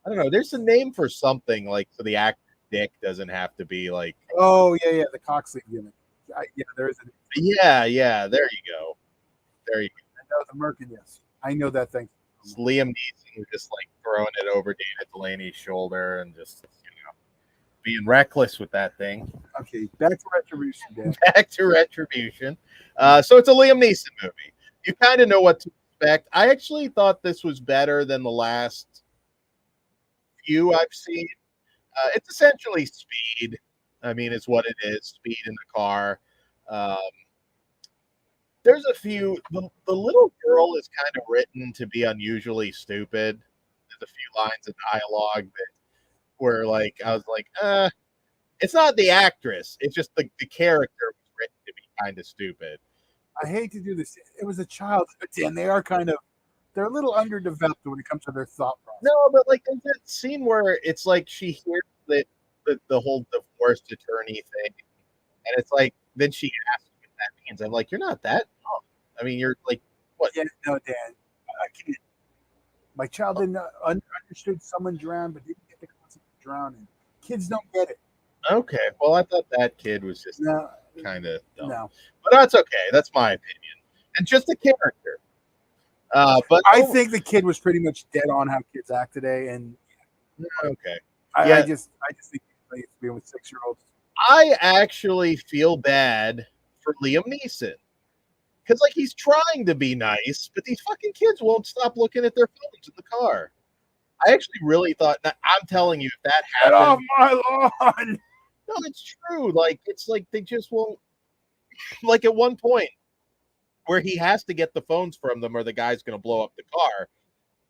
I don't know. There's a name for something like so the actor's dick doesn't have to be like. Oh, yeah. The cock sleeve gimmick. Yeah, there is a. Yeah. There you go. There you go. I know the merkin, yes. I know that thing. It's Liam Neeson just like throwing it over Dana Delaney's shoulder and just, being reckless with that thing. Okay, back to Retribution, Dan. Back to Retribution. So it's a Liam Neeson movie. You kind of know what to expect. I actually thought this was better than the last few I've seen. It's essentially Speed. I mean, it's what it is. Speed in the car. There's a few. The little girl is kind of written to be unusually stupid. There's a few lines of dialogue that where like I was like, it's not the actress. It's just the character was written to be kind of stupid. I hate to do this. It was a child, but Dan, they're a little underdeveloped when it comes to their thought process. No, but like there's that scene where it's like she hears that the whole divorce attorney thing, and it's like then she asks what that means. I'm like, you're not that dumb. I mean, you're like, what? Yeah, no, Dan, I can't. My child didn't understood someone drowned, but didn't get the concept of drowning. Kids don't get it. Okay, well, I thought that kid was just No, kind of dumb. no. But that's okay. That's my opinion, and just a character. But I think the kid was pretty much dead on how kids act today, and okay. I just think it's being with 6-year-olds. I actually feel bad for Liam Neeson because, like, he's trying to be nice, but these fucking kids won't stop looking at their phones in the car. I actually really thought that. I'm telling you, if that Get off happened, my lawn! no, it's true. Like, it's like they just won't. Like at one point, where he has to get the phones from them, or the guy's going to blow up the car,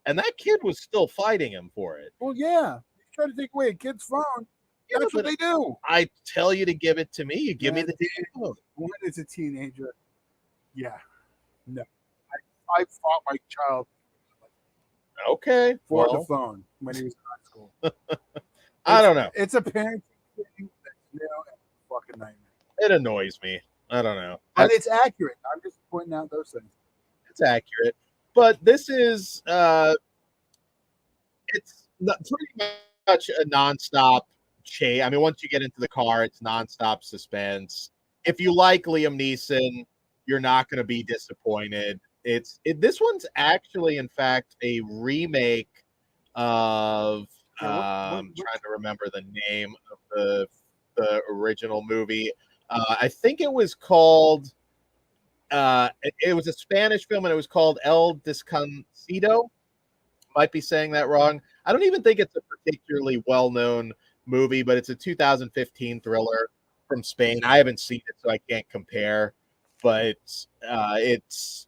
and that kid was still fighting him for it. Well, yeah, you try to take away a kid's phone. Yeah, That's what they do. I tell you to give it to me. You give me the damn phone. One is a teenager. Yeah, no, I fought my child Okay, for well, the phone when he was in high school. I don't know. It's a parenting thing that's a fucking nightmare. It annoys me. I don't know. But it's accurate. I'm just pointing out those things. It's accurate. But this is it's pretty much a nonstop chase. I mean, once you get into the car, it's nonstop suspense. If you like Liam Neeson, you're not going to be disappointed. This one's actually, in fact, a remake of. I'm trying to remember the name of the original movie. I think it was called. It was a Spanish film, and it was called El Desconocido. Might be saying that wrong. I don't even think it's a particularly well-known movie, but it's a 2015 thriller from Spain. I haven't seen it, so I can't compare. But it's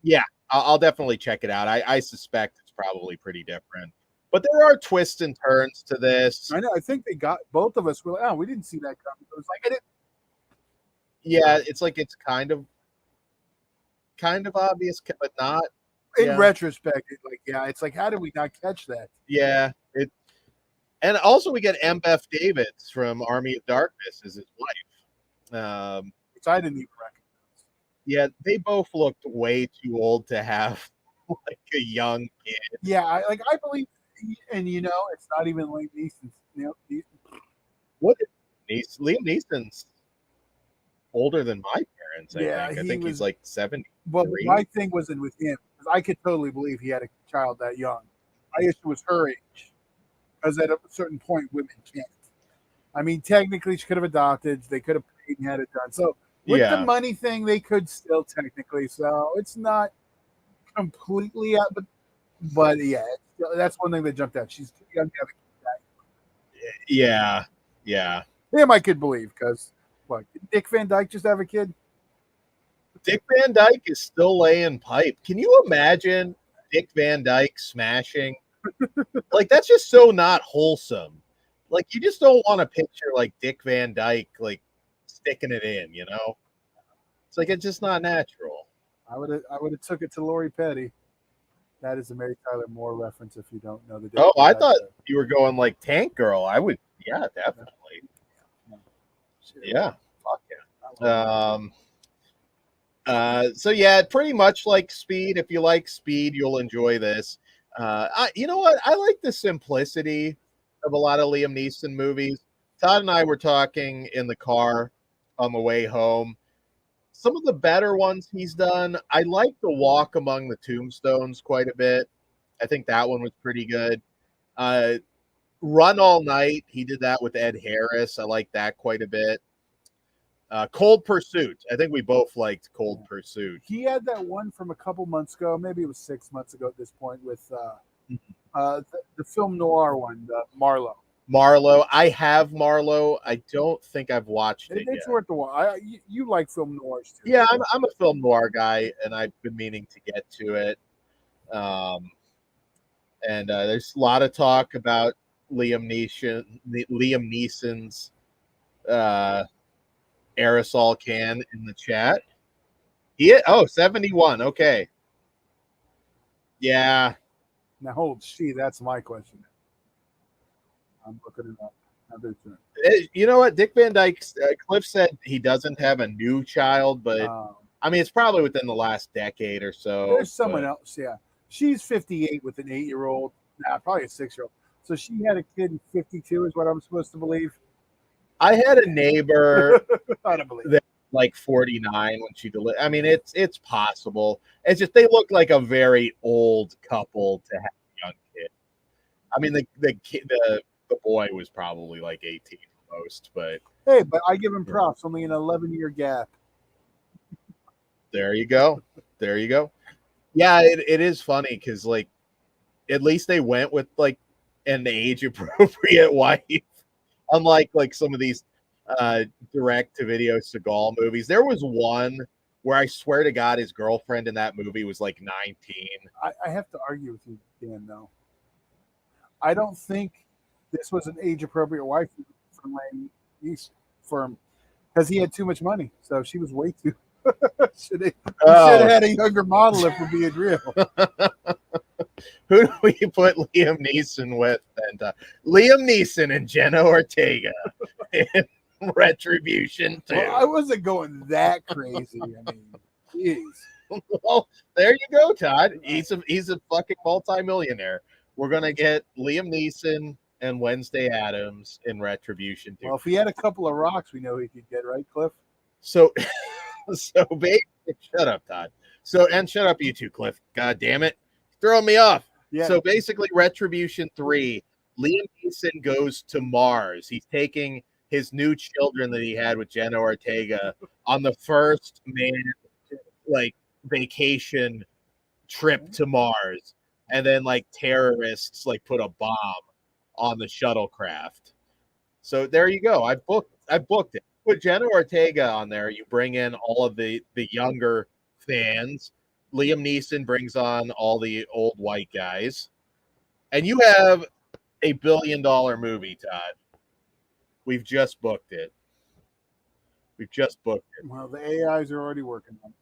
yeah, I'll definitely check it out. I suspect it's probably pretty different, but there are twists and turns to this. I know. I think they got both of us. Were like, oh, we didn't see that coming. It was like I didn't. Yeah, it's like it's kind of obvious, but not. In retrospect, it's like, how did we not catch that? Yeah, and also we get M. Beth Davids from Army of Darkness as his wife. Which I didn't even recognize. Yeah, they both looked way too old to have like a young kid. Yeah, I believe, and it's not even Liam Neeson. What? Liam Neeson's older than my parents. I think he's like 70. Well, my thing wasn't with him. I could totally believe he had a child that young. My issue was her age, because at a certain point, women can't. I mean, technically, she could have adopted. They could have paid and had it done. So with the money thing, they could still technically. So it's not completely out, but yeah, that's one thing that jumped out. She's too young to have a kid. Yeah. Him, I could believe, because what? Did Dick Van Dyke just have a kid? Dick Van Dyke is still laying pipe. Can you imagine Dick Van Dyke smashing? Like, that's just so not wholesome. Like, you just don't want to picture like Dick Van Dyke like sticking it in, It's like it's just not natural. I would have took it to Lori Petty. That is a Mary Tyler Moore reference if you don't know the Dick I thought you were going like Tank Girl. I would, yeah, definitely. Yeah. Fuck yeah. So yeah, pretty much like Speed. If you like Speed, you'll enjoy this. You know what? I like the simplicity of a lot of Liam Neeson movies. Todd and I were talking in the car on the way home. Some of the better ones he's done, I like The Walk Among the Tombstones quite a bit. I think that one was pretty good. Run All Night, he did that with Ed Harris. I like that quite a bit. Cold Pursuit. I think we both liked Cold Pursuit. He had that one from a couple months ago, maybe it was 6 months ago at this point, with the film noir one, Marlowe. Marlowe. I have Marlowe. I don't think I've watched it It's yet. worth the watch. You like film noirs too. Yeah, I'm a film noir guy, and I've been meaning to get to it. And there's a lot of talk about Liam Neeson's aerosol can in the chat. 71. Okay. Yeah. Now, that's my question. I'm looking it up. You know what? Dick Van Dyke, Cliff said he doesn't have a new child, but I mean, it's probably within the last decade or so. There's someone else, yeah. She's 58 with an 8-year-old. Nah, probably a 6-year-old. So she had a kid in 52 is what I'm supposed to believe. I had a neighbor I don't believe that like 49 when she delivered. I mean, it's possible. It's just they look like a very old couple to have a young kid. I mean, the boy was probably like 18 most, but hey, but I give him props. Only an 11-year gap. There you go. Yeah, it is funny because like at least they went with like an age appropriate wife. Unlike like some of these direct to video Seagal movies. There was one where I swear to God his girlfriend in that movie was like 19. I have to argue with you, Dan, though. I don't think this was an age appropriate wife for Liam Neeson for him because he had too much money. So she was way too should have had a younger model if we're being real. Who do we put Liam Neeson with? And Liam Neeson and Jenna Ortega in Retribution 2. Well, I wasn't going that crazy. I mean, jeez. Well, there you go, Todd. He's a fucking multimillionaire. We're gonna get Liam Neeson and Wednesday Addams in Retribution too. Well, if he had a couple of rocks, we know he could get, right, Cliff? So, so basically, shut up, Todd. So, and shut up, you two, Cliff. God damn it, throwing me off. Yeah. So basically, Retribution 3, Liam Neeson goes to Mars. He's taking his new children that he had with Jenna Ortega on the first vacation trip to Mars, and then terrorists put a bomb on the shuttlecraft. So there you go. I booked it. Put Jenna Ortega on there. You bring in all of the younger fans. Liam Neeson brings on all the old white guys, and you have a $1 billion movie, Todd. We've just booked it. Well, the AIs are already working on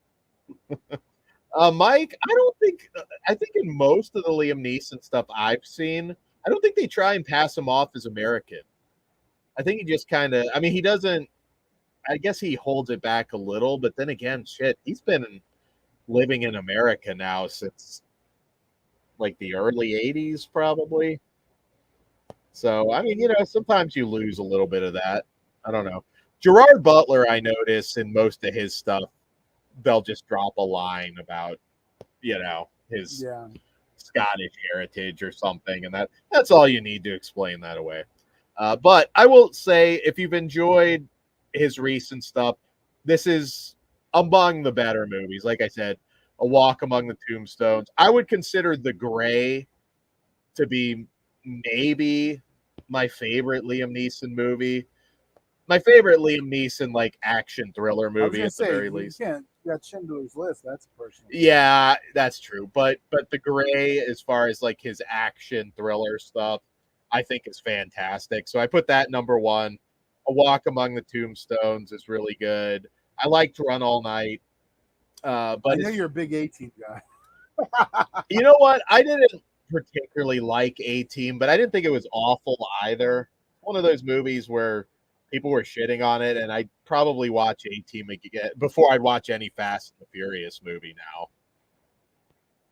it. Mike, I think in most of the Liam Neeson stuff I've seen, I don't think they try and pass him off as American. I think he just he doesn't, I guess he holds it back a little, but then again, shit, he's been living in America now since the early 80s, probably. So, sometimes you lose a little bit of that. I don't know. Gerard Butler, I notice in most of his stuff, they'll just drop a line about, his Scottish heritage or something. And that's all you need to explain that away. But I will say, if you've enjoyed his recent stuff, this is among the better movies. Like I said, A Walk Among the Tombstones. I would consider The Gray to be maybe my favorite Liam Neeson movie. My favorite Liam Neeson action thriller movie at the very least. You got Schindler's List. That's personal. Yeah, that's true. But The Gray, as far as his action thriller stuff, I think is fantastic. So I put that number one. A Walk Among the Tombstones is really good. I liked Run All Night. But I know you're a big A-Team guy. You know what? I didn't particularly like A-Team, but I didn't think it was awful either. One of those movies where people were shitting on it, and I'd probably watch A-Team again before I'd watch any Fast and the Furious movie now.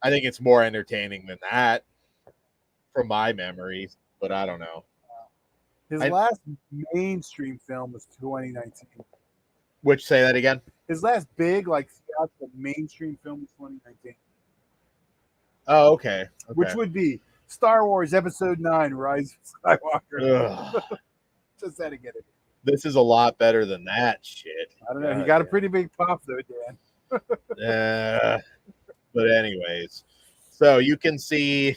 I think it's more entertaining than that from my memories, but I don't know. His last mainstream film was 2019. Which, say that again? His last big, theatrical mainstream film was 2019. Oh, okay. Which would be Star Wars Episode 9, Rise of Skywalker. Just had to get it. This is a lot better than that shit. I don't know. He got a pretty big pop, though, Dan. But anyways, so you can see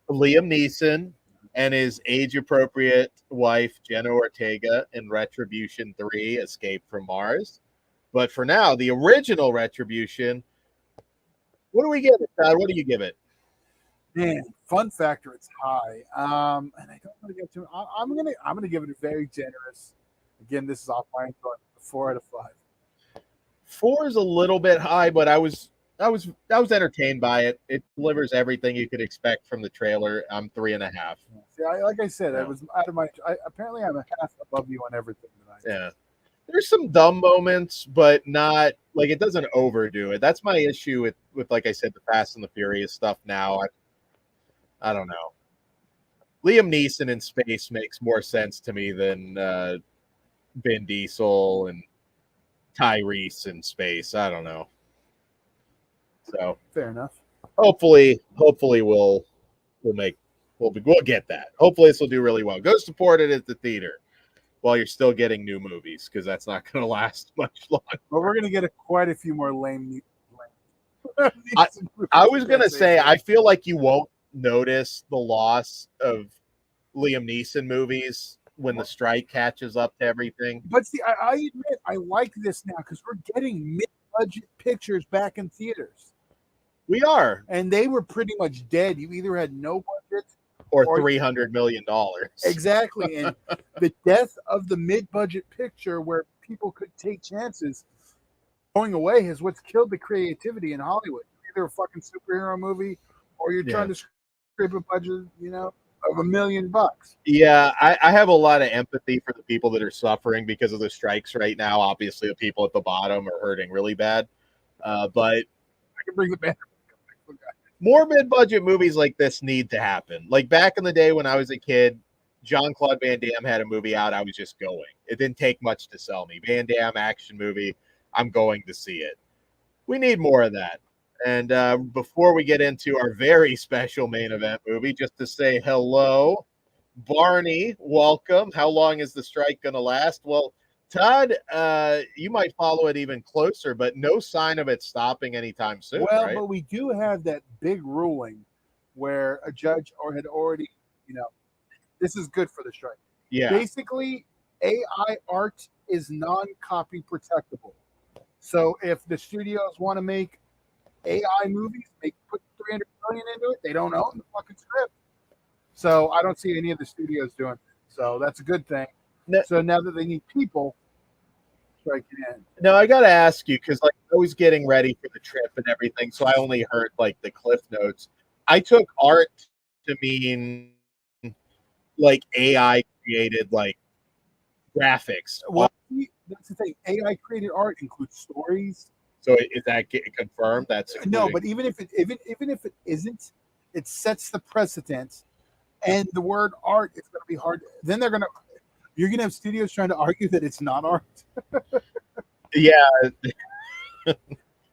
Liam Neeson and his age-appropriate wife, Jenna Ortega, in Retribution 3, Escape from Mars. But for now, the original Retribution, what do we give it, Todd? What do you give it? Man, fun factor, it's high. And I don't want to get too. I'm gonna give it a very generous. Again, this is off my 4 out of 5. 4 is a little bit high, but I was entertained by it. It delivers everything you could expect from the trailer. I'm 3.5. See, like I said, I was out of my. Apparently, I'm a half above you on everything tonight. Yeah, there's some dumb moments, but not it doesn't overdo it. That's my issue with like I said, the Fast and the Furious stuff. Now, I don't know. Liam Neeson in space makes more sense to me than Vin Diesel and Tyrese in space. I don't know. So fair enough. Hopefully we'll get that. Hopefully this will do really well. Go support it at the theater while you're still getting new movies, because that's not going to last much longer. But we're going to get quite a few more lame. I was going to say, I feel like you won't notice the loss of Liam Neeson movies when the strike catches up to everything. But see, I admit I like this now because we're getting mid-budget pictures back in theaters. We are. And they were pretty much dead. You either had no budget or $300 million. Exactly. And the death of the mid-budget picture where people could take chances going away is what's killed the creativity in Hollywood. Either a fucking superhero movie or you're trying to scrape a budget, of $1 million. Yeah, I have a lot of empathy for the people that are suffering because of the strikes right now. Obviously, the people at the bottom are hurting really bad. But can bring the band. More mid-budget movies like this need to happen. Like back in the day when I was a kid, Jean-Claude Van Damme had a movie out. I was just going. It didn't take much to sell me. Van Damme action movie. I'm going to see it. We need more of that. And before we get into our very special main event movie, just to say hello, Barney, welcome. How long is the strike going to last? Well, Todd, you might follow it even closer, but no sign of it stopping anytime soon. Well, right? but we do have that big ruling where a judge had already, this is good for the strike. Yeah. Basically, AI art is non-copy protectable. So if the studios want to make AI movies, they put $300 million into it. They don't own the fucking script. So I don't see any of the studios doing it. So that's a good thing. No, so now that they need people, striking in. No, I got to ask you because like I was getting ready for the trip and everything, so I only heard like the cliff notes. I took art to mean like AI created like graphics. Well, that's the thing. AI created art includes stories. So is that confirmed? That's no, but even if it isn't, it sets the precedent. And the word art is going to be hard. Then you're going to have studios trying to argue that it's not art. Yeah.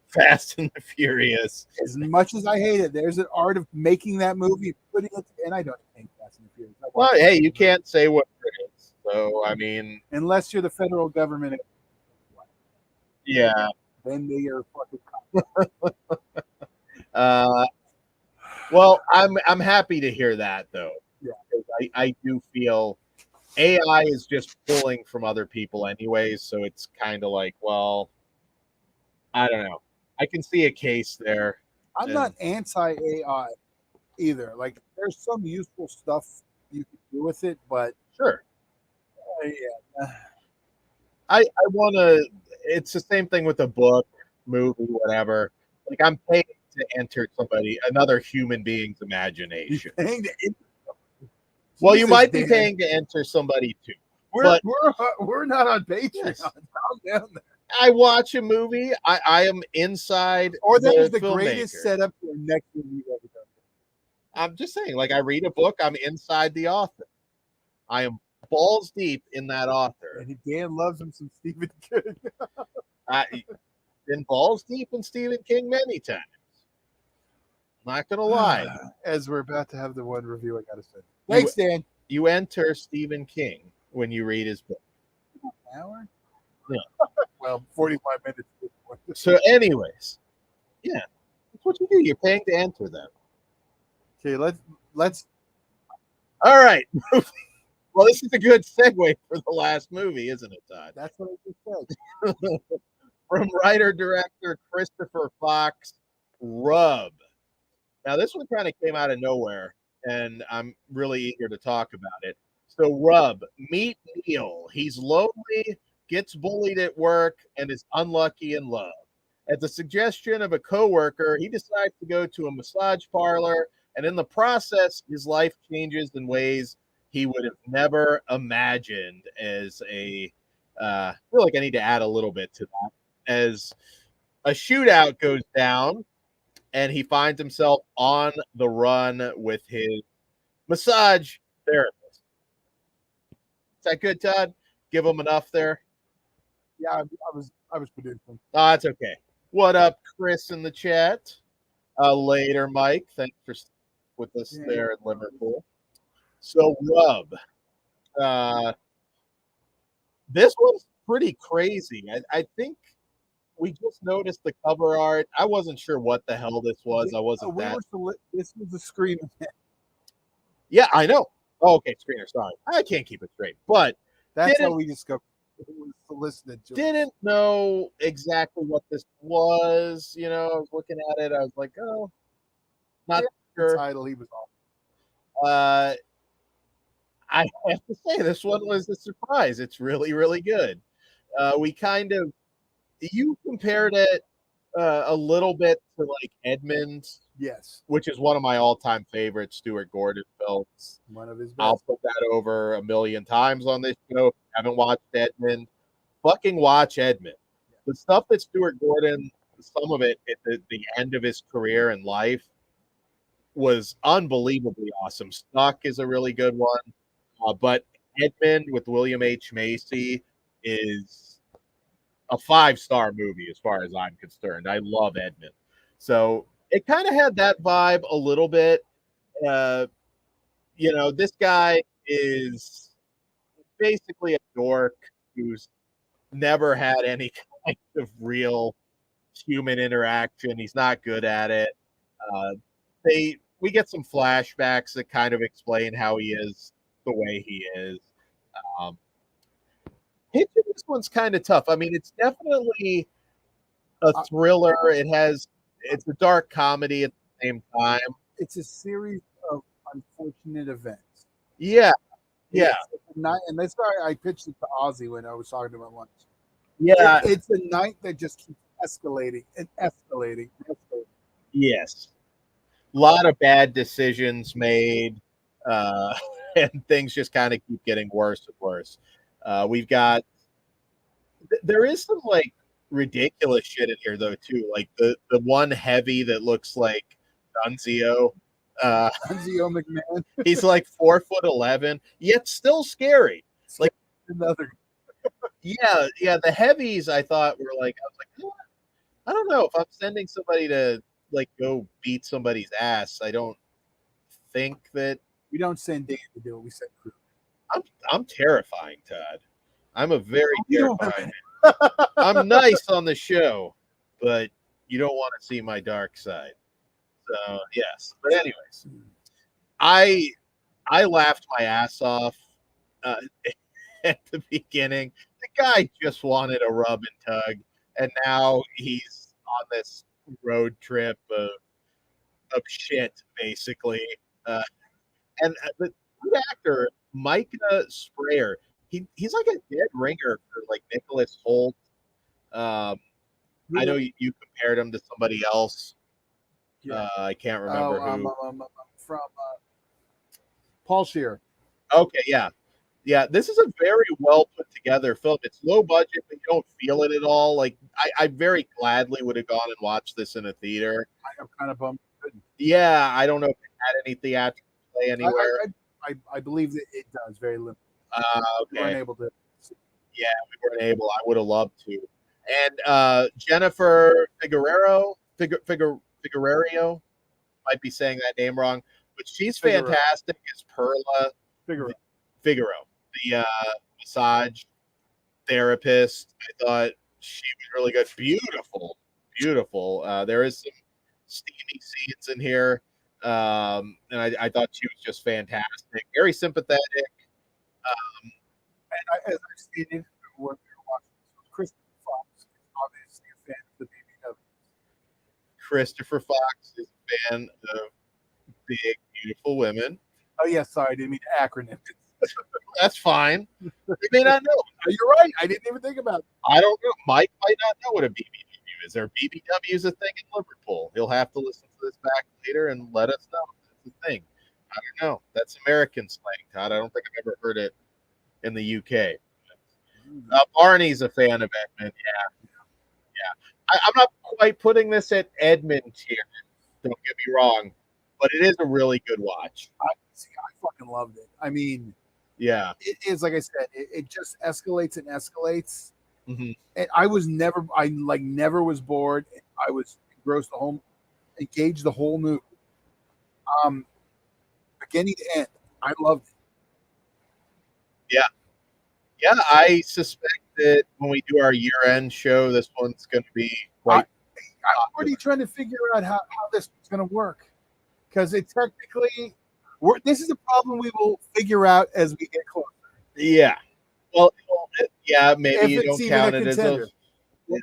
Fast and the Furious. As much as I hate it, there's an art of making that movie, putting it, and I don't think Fast and the Furious. Well, hey, you can't say what it is. So, I mean, unless you're the federal government. Yeah. Then they are fucking. Well, I'm happy to hear that though. Yeah. I do feel AI is just pulling from other people anyways, so it's kind of like, well, I don't know. I can see a case there. I'm not anti-AI either. Like, there's some useful stuff you can do with it, but sure. Yeah. I want to. It's the same thing with a book, movie, whatever. Like, I'm paid to enter another human being's imagination. Well, you might be paying to enter somebody too. We're not on Patreon. Yes. Calm down there. I watch a movie. I am inside. Or that is the greatest setup for next movie you've ever done. I'm just saying, like, I read a book. I'm inside the author. I am balls deep in that author. And Dan loves him some Stephen King. I've been balls deep in Stephen King many times. Not gonna lie. As we're about to have the one review, I gotta say. Thanks, Dan. You enter Stephen King when you read his book. An hour? Yeah. Well, 45 minutes. So, anyways, yeah, that's what you do. You're paying to enter them. Okay, let's. All right. Well, this is a good segue for the last movie, isn't it, Todd? That's what I just said. From writer-director Christopher Fox, Rub. Now, this one kind of came out of nowhere, and I'm really eager to talk about it. So, Rub, meet Neil. He's lonely, gets bullied at work, and is unlucky in love. At the suggestion of a coworker, he decides to go to a massage parlor, and in the process, his life changes in ways he would have never imagined. As I feel like I need to add a little bit to that. As a shootout goes down, and he finds himself on the run with his massage therapist. Is that good, Todd? Give him enough there. Yeah, I was producing. Oh, that's okay. What up, Chris in the chat? Later, Mike. Thanks for with us there in Liverpool. So, Rub. This one's pretty crazy. I think we just noticed the cover art. I wasn't sure what the hell this was. I wasn't this was a screener. Yeah, I know. Oh, okay, screener. Sorry. I can't keep it straight. But that's how we discovered it was solicited. Didn't know exactly what this was. I was looking at it. I was like, oh, not sure. The title, he was off. I have to say, this one was a surprise. It's really, really good. You compared it a little bit to like Edmund, yes, which is one of my all-time favorite Stuart Gordon films. One of his best. I'll put that over 1,000,000 times on this show. If you haven't watched Edmund, fucking watch Edmund. The stuff that Stuart Gordon some of it at the end of his career and life was unbelievably awesome. Stuck is a really good one, but Edmund with William H. Macy is a 5-star movie as far as I'm concerned. I love Edmund. So it kind of had that vibe a little bit. This guy is basically a dork who's never had any kind of real human interaction. He's not good at it. We get some flashbacks that kind of explain how he is the way he is. Pitching this one's kind of tough. I mean, it's definitely a thriller. It's a dark comedy at the same time. It's a series of unfortunate events. Yeah. And that's why I pitched it to Ozzy when I was talking to him once. Yeah. It's a night that just keeps escalating and escalating. Yes. A lot of bad decisions made, and things just kind of keep getting worse and worse. There is some like ridiculous shit in here though too. Like the one heavy that looks like Nunzio. Nunzio McMahon. He's like 4'11", yet still scary. Like another. Yeah. The heavies I thought were like, I was like, you know what? I don't know if I'm sending somebody to like go beat somebody's ass. I don't think that we don't send Dan to do it. We send crew. I'm terrifying, Todd. I'm a very terrifying. I'm nice on the show, but you don't want to see my dark side. So yes, but anyways, I laughed my ass off at the beginning. The guy just wanted a rub and tug, and now he's on this road trip of shit, basically. And the good actor, Micah Sprayer, he's like a dead ringer for like Nicholas Hoult. I know you compared him to somebody else. Yeah. I can't remember who. From Paul Scheer. Okay, yeah. This is a very well put together film. It's low budget, but you don't feel it at all. Like I very gladly would have gone and watched this in a theater. I'm kind of bummed. Yeah, I don't know if it had any theatrical play anywhere. I believe that it does, very limited. Okay. We weren't able to. Yeah, we weren't able. I would have loved to. And Jennifer Figueroa, might be saying that name wrong, but she's fantastic as Perla Figaro, the massage therapist. I thought she was really good. Beautiful. There is some steamy scenes in here, and I thought she was just fantastic. Very sympathetic. And as I stated when we were watching, Christopher Fox is obviously a fan of the BBW. Christopher Fox is a fan of big, beautiful women. Oh, yeah, sorry, I didn't mean to acronym. That's fine. You may not know. You're right. I didn't even think about it. I don't know. Mike might not know what a BBW is. There BBW is a thing in Liverpool. He'll have to listen to this back later and let us know if it's a thing. I don't know. That's American slang, Todd. I don't think I've ever heard it in the UK. Barney's a fan of Edmund. Yeah. I'm not quite putting this at Edmund tier. Don't get me wrong, but it is a really good watch. I fucking loved it. I mean, yeah, it is, like I said, it just escalates and escalates. Mm-hmm. And I never was bored. I was engrossed engaged the whole movie. Beginning to end, I loved it. Yeah. I suspect that when we do our year-end show, this one's going to be quite. I'm already trying to figure out how this is going to work, because it technically, this is a problem we will figure out as we get closer. Yeah. Well, yeah, maybe if you don't count it as a.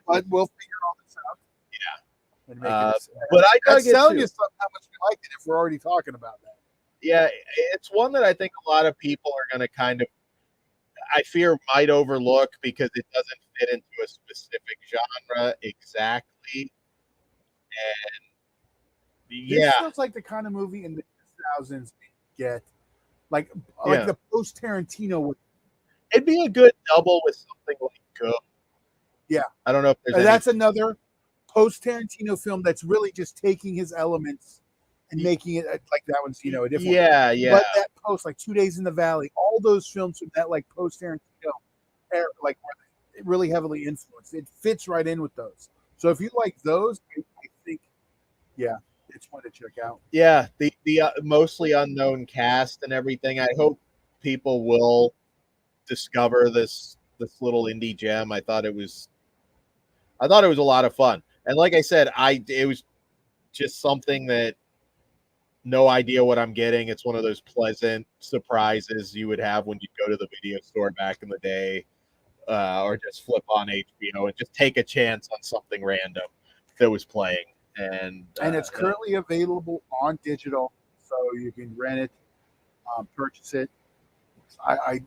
But we'll figure all this out. Yeah. And make it but I'm telling you how much we liked it if we're already talking about that. Yeah, it's one that I think a lot of people are going to kind of, I fear, might overlook because it doesn't fit into a specific genre exactly. And this feels like the kind of movie in the 2000s get, like the post Tarantino would. It'd be a good double with something like Go. Yeah, I don't know if there's. That's another post Tarantino film that's really just taking his elements and making it like that one's, a different. Yeah, yeah. But that post, like 2 Days in the Valley, all those films from that like post Tarantino era, like really heavily influenced. It fits right in with those. So if you like those, I think, yeah, it's one to check out. Yeah, the mostly unknown cast and everything. I hope people will discover this little indie gem. I thought it was a lot of fun. And like I said, it was just something that no idea what I'm getting. It's one of those pleasant surprises you would have when you go to the video store back in the day, or just flip on HBO and just take a chance on something random that was playing. And it's currently available on digital, so you can rent it, purchase it. I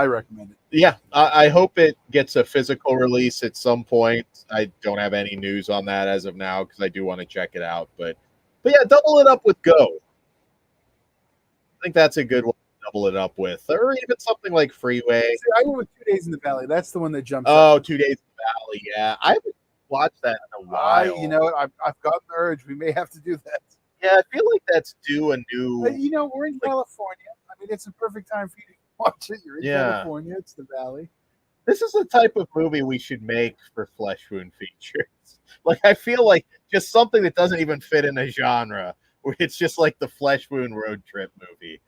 recommend it. Yeah, I hope it gets a physical release at some point. I don't have any news on that as of now because I do want to check it out. But yeah, double it up with Go. I think that's a good one to double it up with, or even something like Freeway. See, I went with 2 Days in the Valley. That's the one that jumps. Oh, 2 Days in the Valley. Yeah, I haven't watched that in a while. You know what? I've gotten the urge. We may have to do that. Yeah, I feel like that's due a new. But, we're in California. I mean, it's a perfect time for you to watch it. You're in California. It's the Valley. This is the type of movie we should make for Flesh Wound Features. Like, I feel like just something that doesn't even fit in a genre, where it's just like the Flesh Wound road trip movie.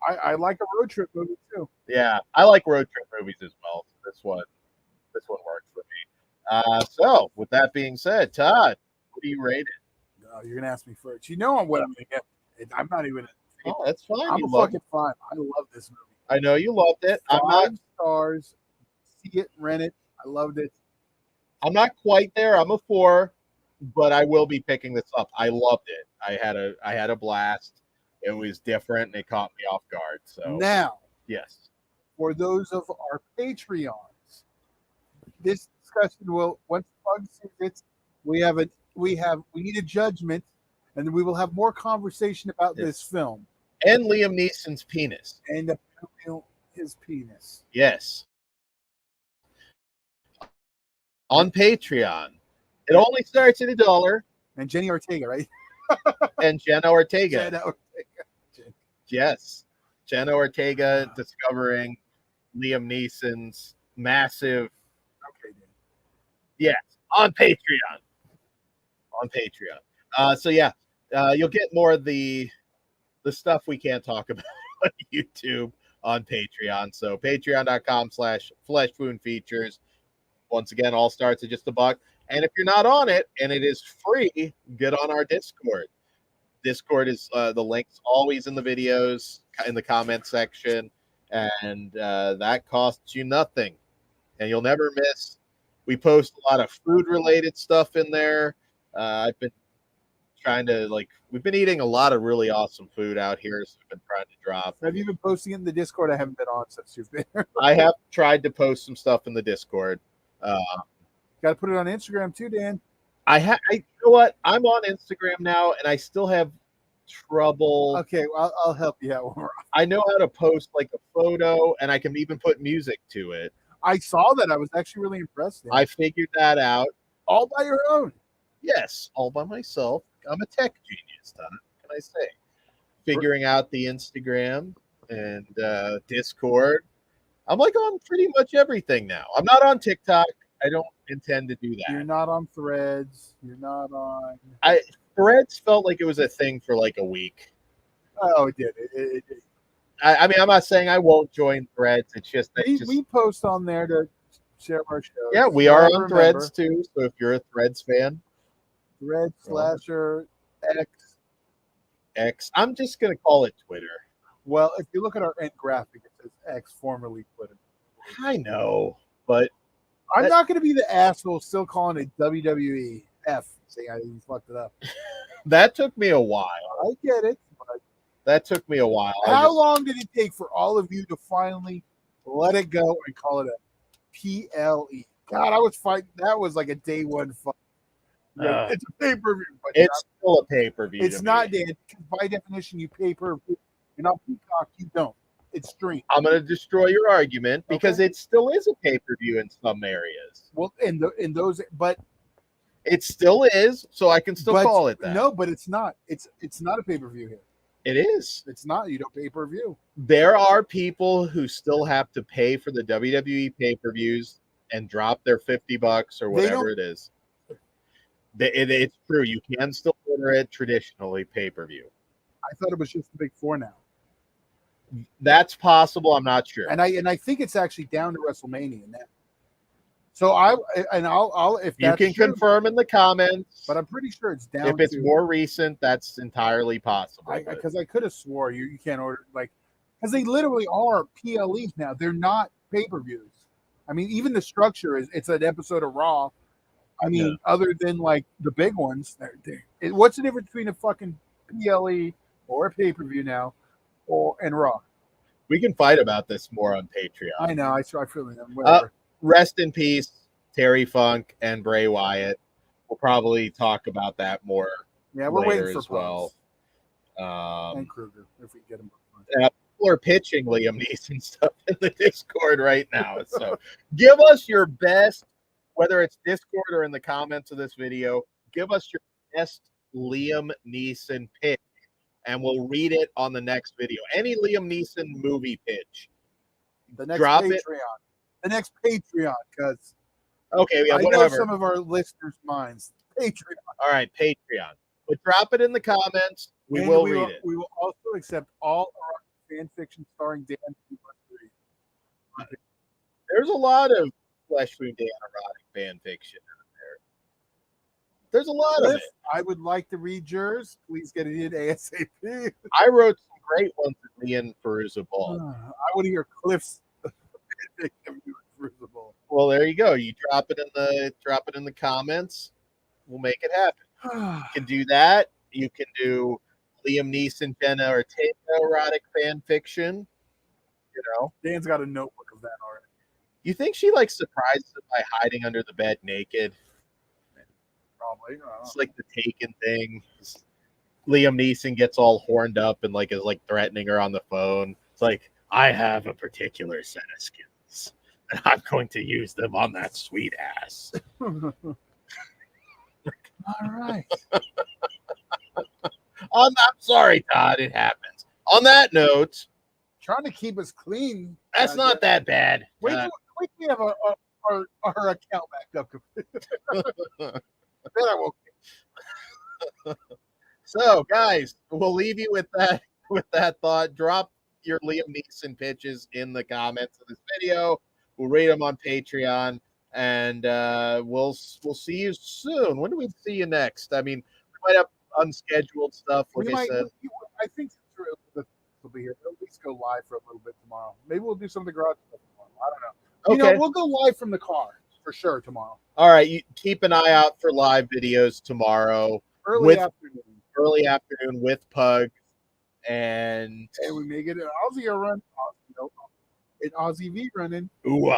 I like a road trip movie too. Yeah, I like road trip movies as well. This one works for me. So, with that being said, Todd, what do you rate it? No, you're gonna ask me first. You know what I'm gonna get. I'm not even. Oh, that's fine. I'm fucking fine. I love this movie. I know you loved it. 5 stars. See it, rent it. I loved it. I'm not quite there. I'm a 4, but I will be picking this up. I loved it. I had a blast. It was different and it caught me off guard. So now, yes, for those of our Patreons, this discussion will, once Bug sees it, we need a judgment, and we will have more conversation about this film and Liam Neeson's penis and his penis. Yes, on Patreon, it only starts at $1. And Jenny Ortega, right? And Jenna Ortega. Jenna Ortega. Yes, Jenna Ortega discovering Liam Neeson's massive. Okay, dude. Yes, on Patreon. On Patreon. So yeah, you'll get more of the stuff we can't talk about on YouTube on Patreon. So patreon.com/fleshwoundfeatures. Once again, all starts at just $1. And if you're not on it and it is free, get on our Discord. Discord is the link's always in the videos, in the comment section, and that costs you nothing, and you'll never miss. We post a lot of food-related stuff in there. I've been trying to we've been eating a lot of really awesome food out here, so we've been trying to drop. Have you been posting it in the Discord? I haven't been on since you've been here. I have tried to post some stuff in the Discord. Got to put it on Instagram too, Dan. You know what? I'm on Instagram now, and I still have trouble. Okay, well, I'll help you out. I know how to post a photo, and I can even put music to it. I saw that. I was actually really impressed. I figured that out. All by your own. Yes, all by myself. I'm a tech genius, Tom. What can I say? Figuring out the Instagram and Discord. I'm on pretty much everything now. I'm not on TikTok. I don't intend to do that. You're not on Threads. You're not on. Threads felt like it was a thing for a week. Oh, it did. It did. I mean, I'm not saying I won't join Threads. It's just we post on there to share our shows. Yeah, we are on Threads too. So if you're a Threads fan, Threads / X. I'm just gonna call it Twitter. Well, if you look at our end graphic, it says X, formerly Twitter. I know, but I'm not going to be the asshole still calling it WWE F, saying I fucked it up. That took me a while. I get it. But that took me a while. How long did it take for all of you to finally let it go and call it a PLE? God, I was fighting. That was like a day one fight. It's a pay-per-view. It's still a pay-per-view. It's not, Dan. By definition, you pay-per-view. You're not Peacock. You don't. It's stream. I'm going to destroy your argument because it still is a pay-per-view in some areas. Well, in those, but It still is, so I can still call it that. No, but it's not. It's not a pay-per-view here. It is. It's not. You don't pay-per-view. There are people who still have to pay for the WWE pay-per-views and drop their $50 or whatever it is. It's true. You can still order it traditionally pay-per-view. I thought it was just the big four now. That's possible. I'm not sure. And I think it's actually down to WrestleMania now. So I'll if you can confirm in the comments. But I'm pretty sure it's down. If it's more recent, that's entirely possible. Because I could have swore you can't order because they literally are PLEs now. They're not pay-per-views. I mean, even the structure it's an episode of Raw. I mean, other than like the big ones, what's the difference between a fucking PLE or a pay-per-view now, and Raw? We can fight about this more on Patreon. I know. I feel like whatever. Rest in peace, Terry Funk and Bray Wyatt. We'll probably talk about that more. Yeah, we're waiting for as well. And Kruger, if we get him. People are pitching Liam Neeson stuff in the Discord right now. So give us your best, whether it's Discord or in the comments of this video, give us your best Liam Neeson pitch, and we'll read it on the next video. Any Liam Neeson movie pitch. The next Drop Patreon. it. The next Patreon, because I know some of our listeners' minds. Patreon. All right, Patreon. But drop it in the comments. We will read it. We will also accept all our fan fiction starring Dan. There's a lot of Flesh Wound Dan erotic fan fiction out there. There's a lot of it. I would like to read yours. Please get it in ASAP. I wrote some great ones with me and Feruza Ball. I want to hear Cliff's. Well, there you go. You drop it in the comments. We'll make it happen. You can do that. You can do Liam Neeson, Jenna Ortega erotic fan fiction. You know, Dan's got a notebook of that already. You think she surprises him by hiding under the bed naked? Probably. It's like the Taken thing. Liam Neeson gets all horned up and is threatening her on the phone. It's like, I have a particular set of skills, and I'm going to use them on that sweet ass. All right. I'm sorry, Todd. It happens. On that note, trying to keep us clean. That's not that bad. Wait till we have our account backed up. Then I won't. So, guys, we'll leave you with that thought. Drop your Liam Neeson pitches in the comments of this video. We'll read them on Patreon, and we'll see you soon. When do we see you next? I mean, we might have unscheduled stuff. I said, I think we'll be here. We'll at least go live for a little bit tomorrow. Maybe we'll do some of the garage stuff tomorrow. I don't know. Okay. We'll go live from the car for sure tomorrow. All right, you keep an eye out for live videos tomorrow. Early afternoon with Pug, and we may get an Aussie run. An Aussie V running. Ooh,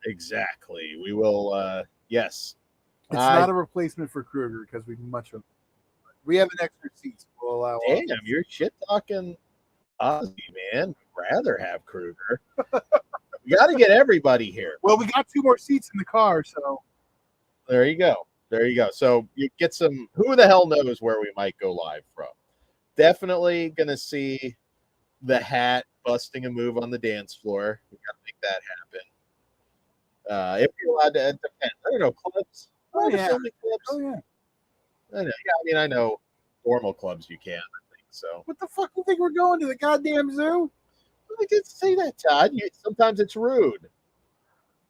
exactly. We will. Yes. It's not a replacement for Kruger because we have an extra seat. So we'll allow. Damn, you're shit talking Aussie, man. I'd rather have Kruger. You got to get everybody here. Well, we got 2 more seats in the car, so there you go. So you get some. Who the hell knows where we might go live from? Definitely gonna see the Hat busting a move on the dance floor. We got to make that happen. If you're allowed to, it depends. I don't know, clips. Oh yeah. Clips. Oh yeah. I know. Yeah, I mean, I know formal clubs you can. I think so. What the fuck you think we're going to the goddamn zoo? I did say that, Todd. Sometimes it's rude.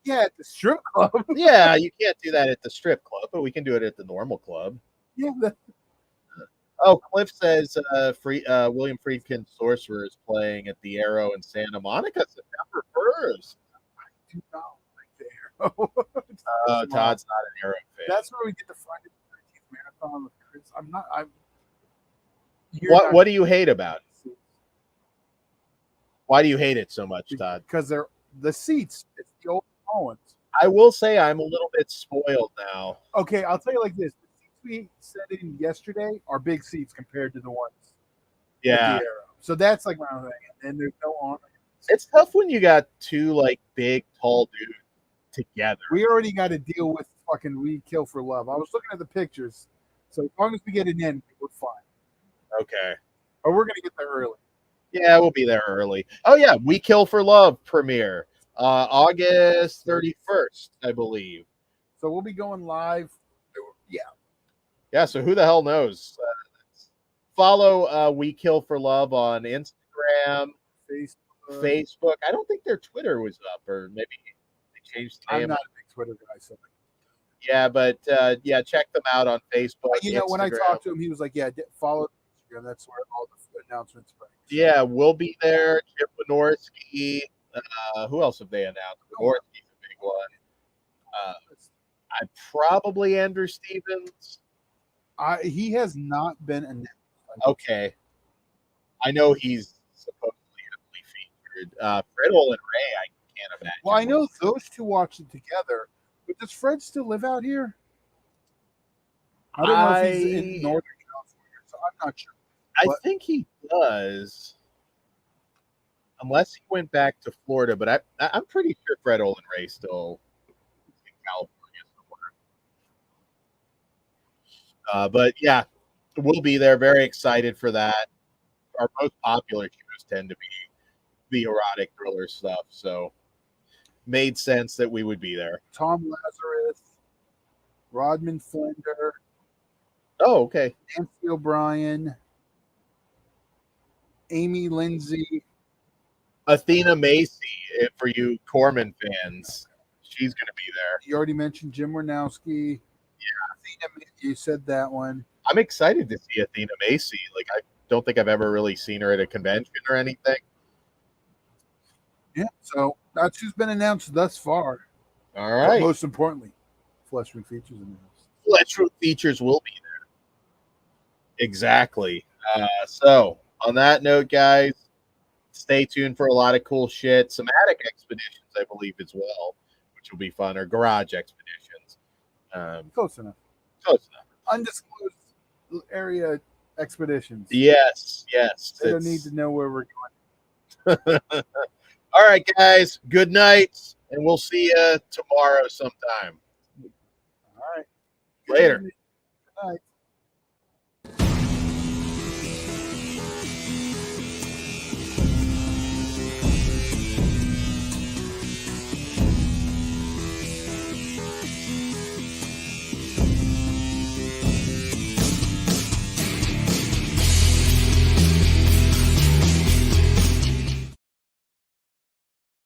Yeah, at the strip club. Yeah, you can't do that at the strip club, but we can do it at the normal club. Yeah. Oh, Cliff says William Friedkin's Sorcerer is playing at the Arrow in Santa Monica September 1st. I do not like the Arrow. Todd's not an Arrow fan. That's where we get the Friday the 13th marathon with Chris. What do you hate about it? Why do you hate it so much, Todd? Because they're the seats. It's the old ones. I will say I'm a little bit spoiled now. Okay, I'll tell you like this. The seats we set in yesterday are big seats compared to the ones. Yeah. So that's like my own thing. And there's no arm. It's tough when you got 2 big, tall dudes together. We already got to deal with fucking We Kill for Love. I was looking at the pictures, so as long as we get it in, we're fine. Okay. Or we're gonna get there early. Yeah, we'll be there early. Oh yeah, We Kill for Love premiere August 31st, I believe. So we'll be going live. Yeah. Yeah. So who the hell knows? Follow We Kill for Love on Instagram, Facebook. I don't think their Twitter was up, or maybe they changed the name. I'm not a big Twitter guy, so. Yeah, but yeah, check them out on Facebook. You know, when I talked to him, he was like, "Yeah, follow Instagram. That's where all the announcements are." Yeah, we'll be there. Chip Wynorski. Who else have they announced? Wynorski's a big one. I probably Andrew Stevens. He has not been announced. Okay, I know he's supposedly heavily featured. Fred and Ray, I can't imagine. Well, I know those two watched it together, but does Fred still live out here? I don't know if he's in Northern California, so I'm not sure. I think he does, unless he went back to Florida. But I'm pretty sure Fred and Ray still in California somewhere. But yeah, we'll be there. Very excited for that. Our most popular shows tend to be the erotic thriller stuff, so made sense that we would be there. Tom Lazarus, Rodman Flender. Oh, okay. Nancy O'Brien, Amy Lindsay, Athena Macy, for you Corman fans. She's going to be there. You already mentioned Jim Warnowski. Yeah. Athena, you said that one. I'm excited to see Athena Macy. Like, I don't think I've ever really seen her at a convention or anything. Yeah, so that's who's been announced thus far. All right. But most importantly, Fleshroom Features announced. Fleshroom Features will be there. Exactly. So, on that note, guys, stay tuned for a lot of cool shit. Some attic expeditions, I believe, as well, which will be fun, or garage expeditions. Close enough. Close enough. Undisclosed area expeditions. Yes. They don't need to know where we're going. All right, guys. Good night, and we'll see you tomorrow sometime. All right. Later. Good night.